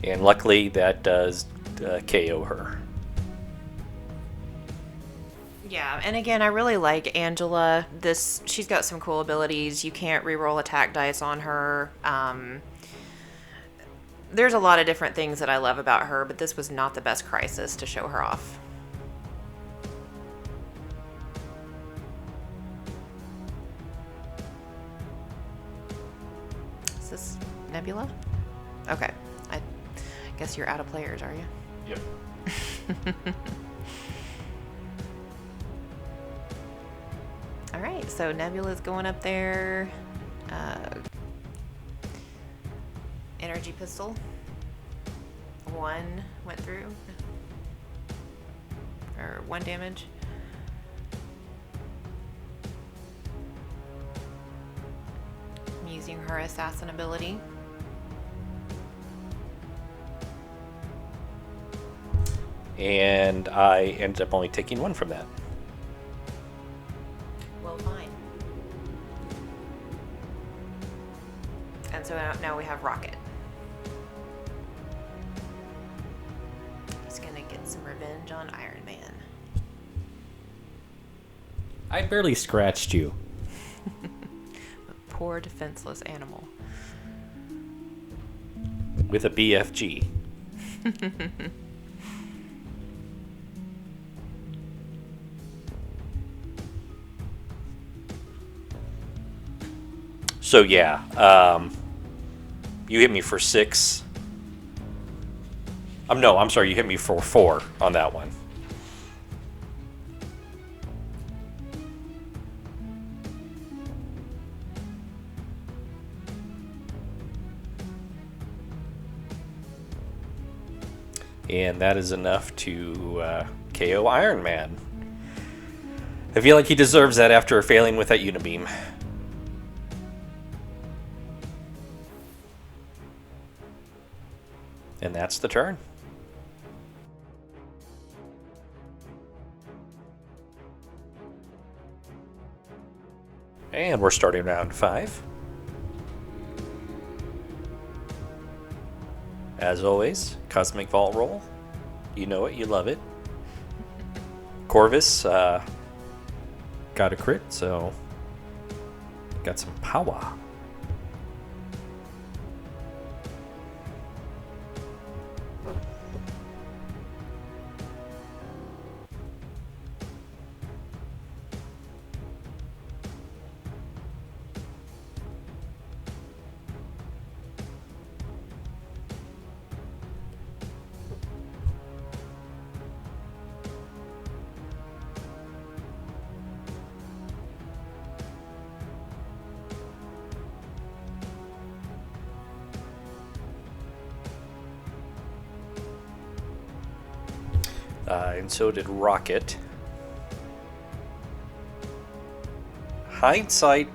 And luckily that does KO her. Yeah, and again, I really like Angela. She's got some cool abilities. You can't reroll attack dice on her. There's a lot of different things that I love about her, but this was not the best crisis to show her off. Is this Nebula? Okay. I guess you're out of players, are you? Yep. All right, so Nebula's going up there. Energy pistol. 1 went through. Or 1 damage. I'm using her assassin ability. And I ended up only taking 1 from that. Well, fine. And so now we have Rocket. some revenge on Iron Man. I barely scratched you. A poor defenseless animal. With a BFG. So yeah, you hit me for 6. No, I'm sorry, you hit me for 4 on that one. And that is enough to KO Iron Man. I feel like he deserves that after failing with that Unibeam. And that's the turn. And we're starting round 5. As always, Cosmic Vault roll. You know it, you love it. Corvus got a crit, so got some power. And so did Rocket. Hindsight,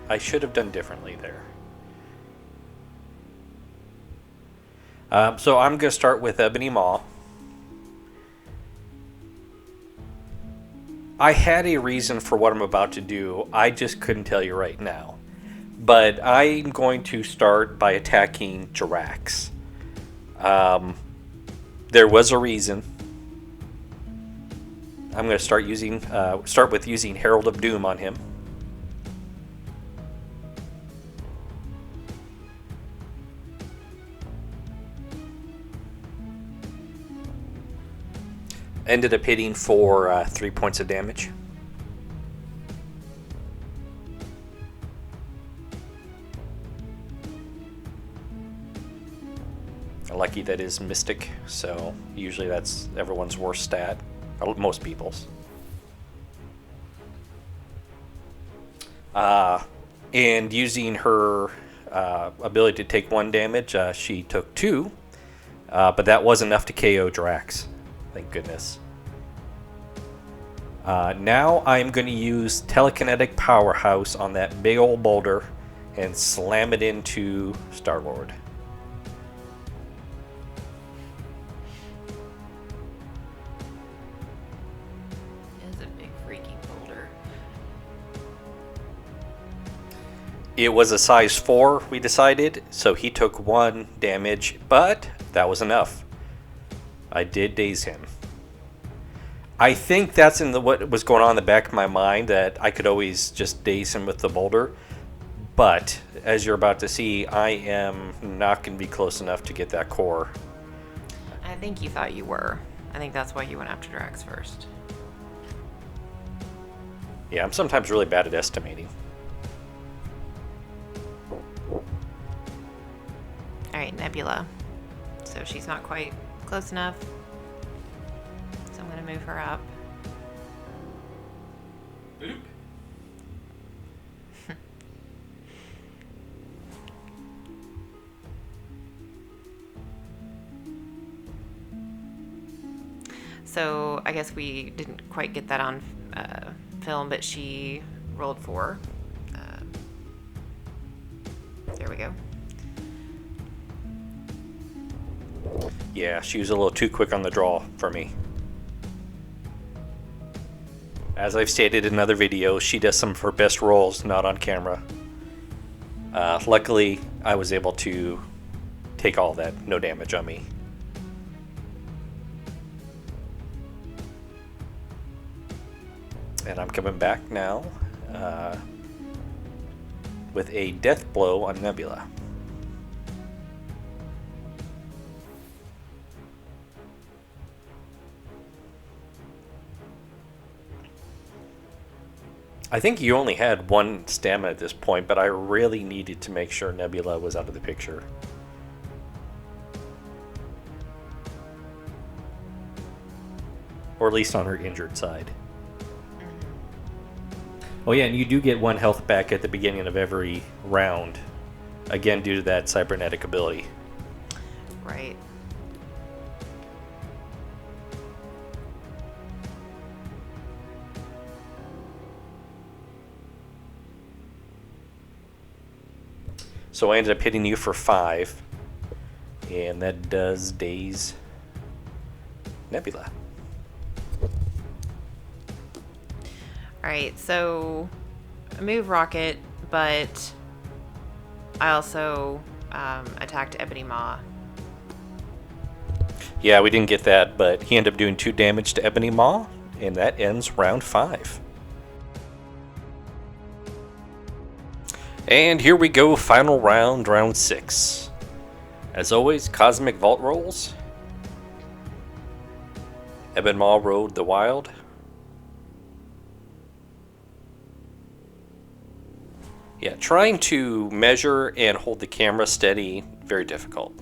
I should have done differently there. So I'm going to start with Ebony Maw. I had a reason for what I'm about to do. I just couldn't tell you right now. But I'm going to start by attacking Jirax. There was a reason. I'm going to start with using Herald of Doom on him. Ended up hitting for 3 points of damage. Lucky that is Mystic, so usually that's everyone's worst stat. Most people's. And using her ability to take 1 damage, she took 2. But that was enough to KO Drax. Thank goodness. Now I'm going to use Telekinetic Powerhouse on that big old boulder and slam it into Star-Lord. It was a size 4, we decided, so he took 1 damage, but that was enough. I did daze him. I think that's what was going on in the back of my mind, that I could always just daze him with the boulder. But, as you're about to see, I am not going to be close enough to get that core. I think you thought you were. I think that's why you went after Drax first. Yeah, I'm sometimes really bad at estimating. Alright, Nebula. So she's not quite close enough. So I'm going to move her up. Oop. So I guess we didn't quite get that on film, but she rolled 4. There we go. Yeah, she was a little too quick on the draw for me. As I've stated in other videos, she does some of her best rolls not on camera. Luckily, I was able to take all that, no damage on me. And I'm coming back now with a death blow on Nebula. I think you only had one stamina at this point, but I really needed to make sure Nebula was out of the picture. Or at least on her injured side. Oh yeah, and you do get 1 health back at the beginning of every round. Again, due to that cybernetic ability. Right. So I ended up hitting you for 5. And that does daze Nebula. Alright, so I move Rocket, but I also attacked Ebony Maw. Yeah, we didn't get that, but he ended up doing 2 damage to Ebony Maw, and that ends round 5. And here we go, final round, round 6. As always, Cosmic Vault rolls. Ebony Maw rode the Wild. Yeah, trying to measure and hold the camera steady, very difficult.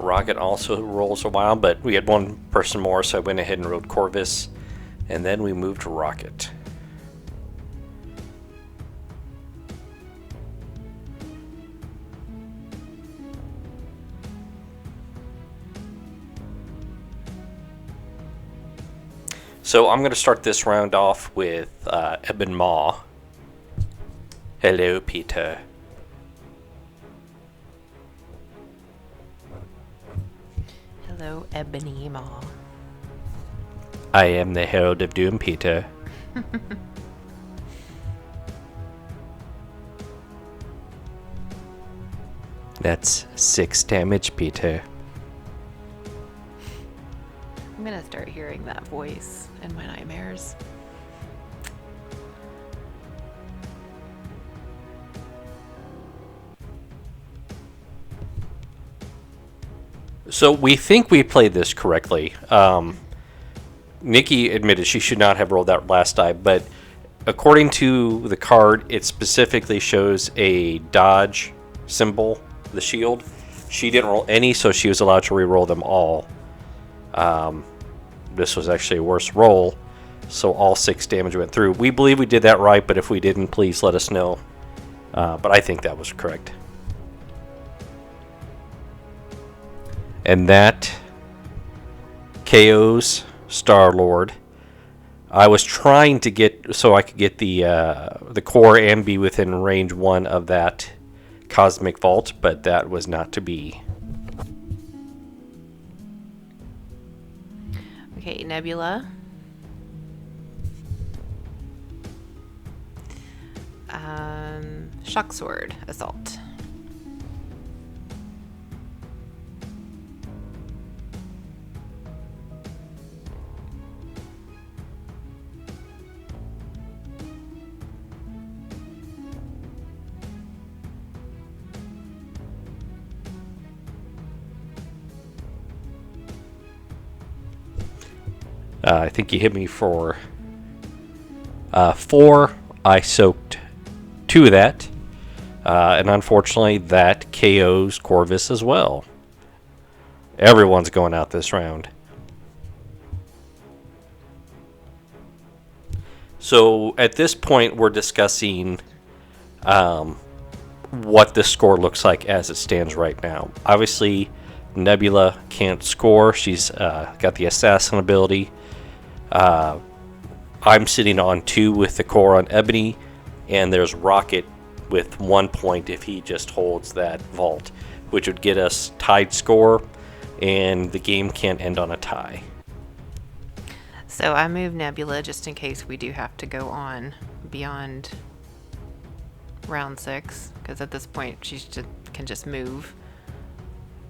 Rocket also rolls a while, but we had one person more, so I went ahead and rode Corvus, and then we moved to Rocket. So I'm going to start this round off with Ebony Maw. Hello, Peter. Hello, Ebony Maw. I am the Herald of Doom, Peter. That's 6 damage, Peter. I'm gonna start hearing that voice in my nightmares. So we think we played this correctly. Nikki admitted she should not have rolled that last die, but according to the card, it specifically shows a dodge symbol, the shield. She didn't roll any, so she was allowed to re-roll them all. This was actually a worse roll, so all 6 damage went through. We believe we did that right, but if we didn't, please let us know. But I think that was correct. And that KOs Star-Lord. I was trying to get so I could get the core and be within range 1 of that Cosmic Vault, but that was not to be. Okay, Nebula. Shock Sword Assault. I think you hit me for 4. I soaked 2 of that. And unfortunately, that KOs Corvus as well. Everyone's going out this round. So at this point, we're discussing what the score looks like as it stands right now. Obviously, Nebula can't score. She's got the assassin ability. I'm sitting on 2 with the core on Ebony, and there's Rocket with 1 point if he just holds that vault, which would get us tied score, and the game can't end on a tie. So I moved Nebula just in case we do have to go on beyond round 6, because at this point she can just move.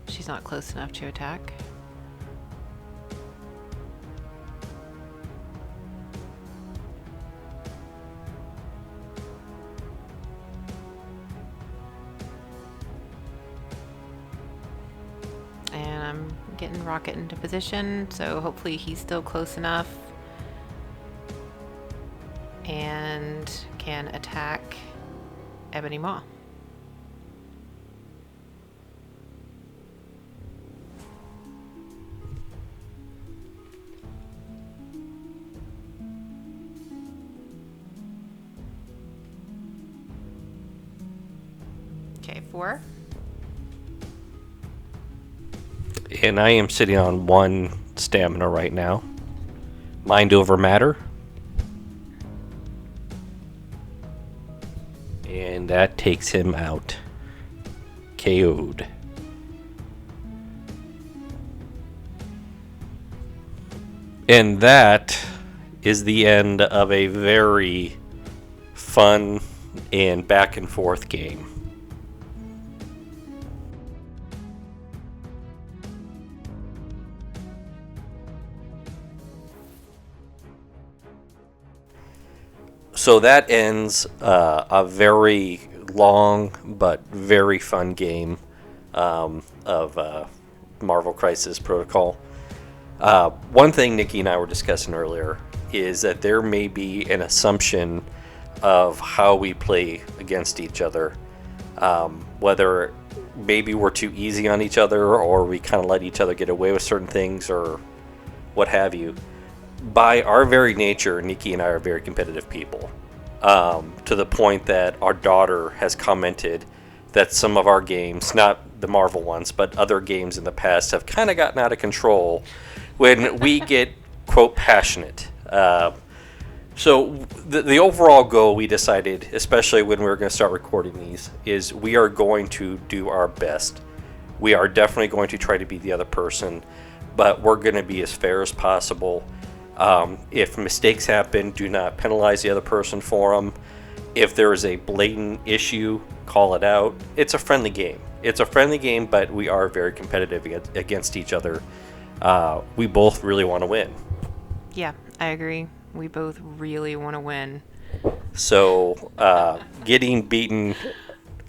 She's not close enough to attack. And I'm getting Rocket into position, so hopefully he's still close enough and can attack Ebony Maw. Okay, 4. And I am sitting on 1 stamina right now. Mind over matter. And that takes him out. KO'd. And that is the end of a very fun and back and forth game. So that ends a very long but very fun game of Marvel Crisis Protocol. One thing Nikki and I were discussing earlier is that there may be an assumption of how we play against each other, whether maybe we're too easy on each other or we kind of let each other get away with certain things or what have you. By our very nature, Nikki and I are very competitive people, to the point that our daughter has commented that some of our games, not the Marvel ones, but other games in the past, have kind of gotten out of control when we get, quote, passionate. So the overall goal we decided, especially when we were going to start recording these, is we are going to do our best. We are definitely going to try to be the other person, but we're going to be as fair as possible. If mistakes happen, do not penalize the other person for them. If there is a blatant issue, call it out. It's a friendly game. It's a friendly game, but we are very competitive against each other. We both really want to win. Yeah, I agree. We both really want to win. So getting beaten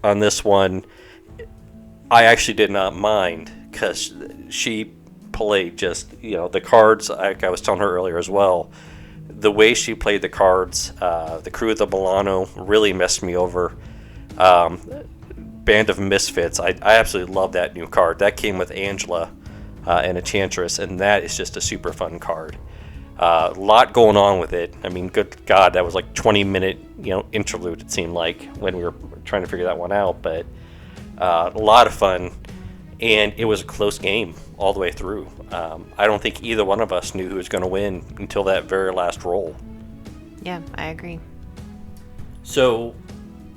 on this one, I actually did not mind, because she played just, the cards, like I was telling her earlier as well, the way she played the cards, the Crew of the Milano really messed me over. Band of Misfits, I absolutely love that new card. That came with Angela and Enchantress, and that is just a super fun card. A lot going on with it. I mean, good God, that was like 20-minute, interlude, it seemed like, when we were trying to figure that one out. But a lot of fun, and it was a close game all the way through. I don't think either one of us knew who was going to win until that very last roll. Yeah, I agree. So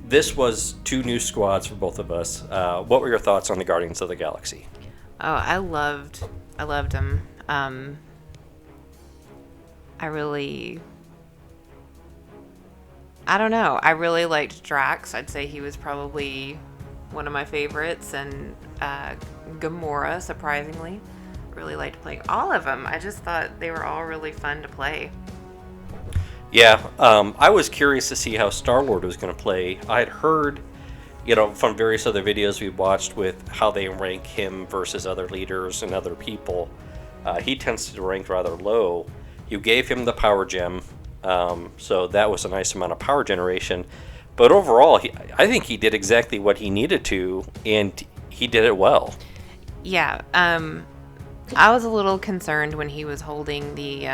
this was 2 new squads for both of us. What were your thoughts on the Guardians of the Galaxy? Oh, I loved them. I don't know. I really liked Drax. I'd say he was probably one of my favorites, and Gamora, surprisingly. Really liked playing all of them. I just thought they were all really fun to play. Yeah, I was curious to see how Star-Lord was going to play. I had heard, from various other videos we've watched with how they rank him versus other leaders and other people. He tends to rank rather low. You gave him the power gem, so that was a nice amount of power generation. But overall, I think he did exactly what he needed to, and he did it well. Yeah, I was a little concerned when he was holding the,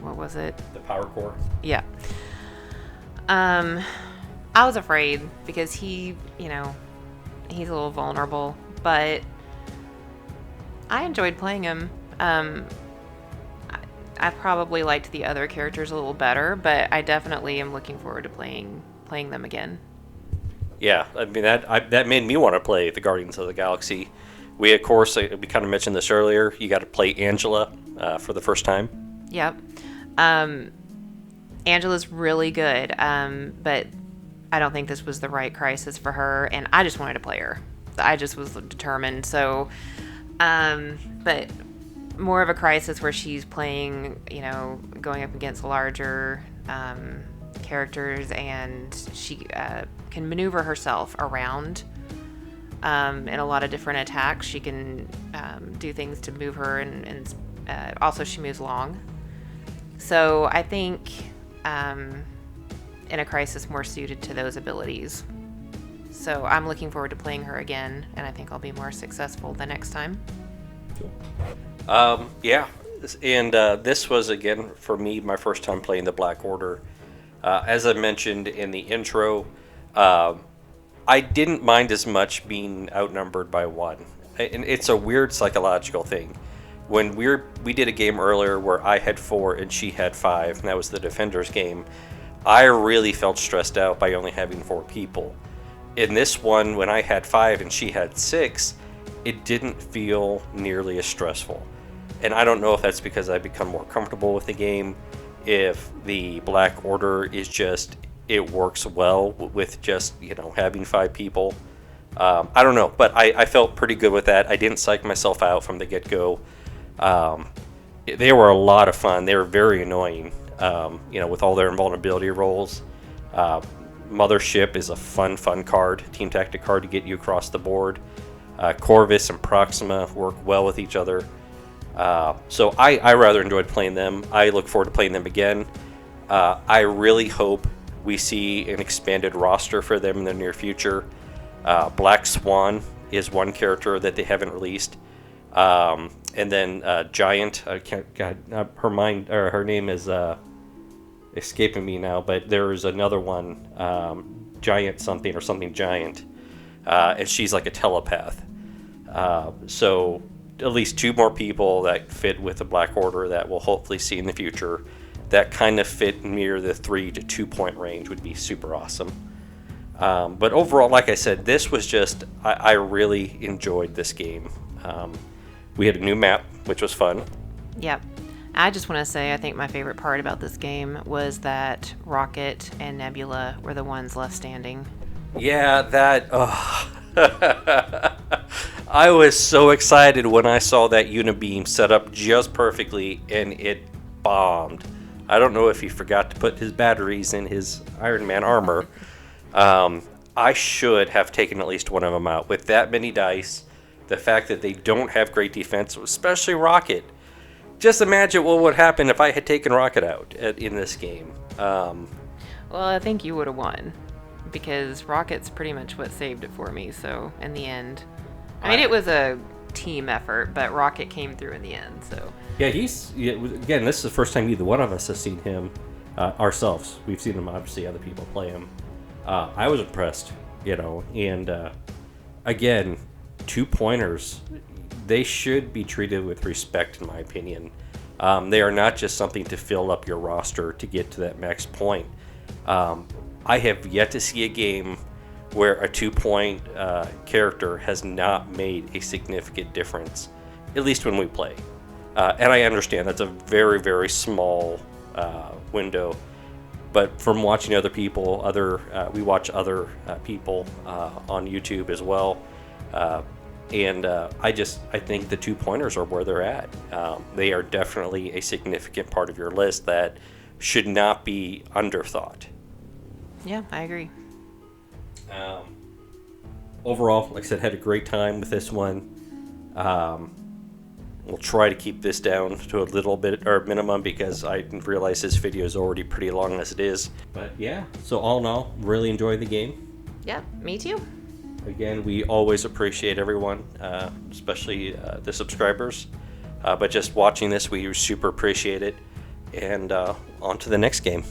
what was it? The power core? Yeah. I was afraid because he's a little vulnerable, but I enjoyed playing him. I probably liked the other characters a little better, but I definitely am looking forward to playing playing them again. Yeah, I mean, that made me want to play the Guardians of the Galaxy. We, of course, we kind of mentioned this earlier, you got to play Angela for the first time. Yep. Angela's really good, but I don't think this was the right crisis for her, and I just wanted to play her. I just was determined. So, but more of a crisis where she's playing, going up against larger characters, and she can maneuver herself around in a lot of different attacks. She can do things to move her, and also she moves long. So I think in a crisis more suited to those abilities. So I'm looking forward to playing her again, and I think I'll be more successful the next time. Cool. Yeah, and this was, again, for me, my first time playing the Black Order. As I mentioned in the intro, I didn't mind as much being outnumbered by one. And it's a weird psychological thing. When we did a game earlier where I had 4 and she had 5, and that was the Defenders game, I really felt stressed out by only having 4 people. In this one, when I had 5 and she had 6, it didn't feel nearly as stressful. And I don't know if that's because I've become more comfortable with the game, if the Black Order is just, it works well with just, having 5 people. I don't know, but I felt pretty good with that. I didn't psych myself out from the get-go. They were a lot of fun. They were very annoying, with all their invulnerability rolls. Mothership is a fun card, team tactic card to get you across the board. Corvus and Proxima work well with each other. So I rather enjoyed playing them. I look forward to playing them again. I really hope we see an expanded roster for them in the near future. Black Swan is one character that they haven't released. And then Giant, her name is escaping me now, but there's another one, Giant something or something Giant, and she's like a telepath. So at least 2 more people that fit with the Black Order that we'll hopefully see in the future that kind of fit near the 3 to 2 point range would be super awesome. But overall, like I said, this was just, I really enjoyed this game. We had a new map, which was fun. Yep. I just want to say I think my favorite part about this game was that Rocket and Nebula were the ones left standing. Yeah, that... I was so excited when I saw that Unibeam set up just perfectly, and it bombed. I don't know if he forgot to put his batteries in his Iron Man armor. I should have taken at least one of them out. With that many dice, the fact that they don't have great defense, especially Rocket. Just imagine what would happen if I had taken Rocket out in this game. Well, I think you would have won, because Rocket's pretty much what saved it for me, so in the end. I mean, it was a team effort, but Rocket came through in the end, so. Yeah, again, this is the first time either one of us has seen him ourselves. We've seen him, obviously, other people play him. I was impressed, and again, 2 pointers, they should be treated with respect, in my opinion. They are not just something to fill up your roster to get to that max point. I have yet to see a game where a 2-point character has not made a significant difference, at least when we play. And I understand that's a very, very small window, but from watching other people, we watch other people on YouTube as well, and I think the 2-pointers are where they're at. They are definitely a significant part of your list that should not be underthought. Yeah, I agree. Overall, like I said, had a great time with this one. We'll try to keep this down to a little bit, or minimum, because I realize this video is already pretty long as it is. But yeah, so all in all, really enjoyed the game. Yeah, me too. Again, we always appreciate everyone, especially the subscribers. But just watching this, we super appreciate it. And on to the next game.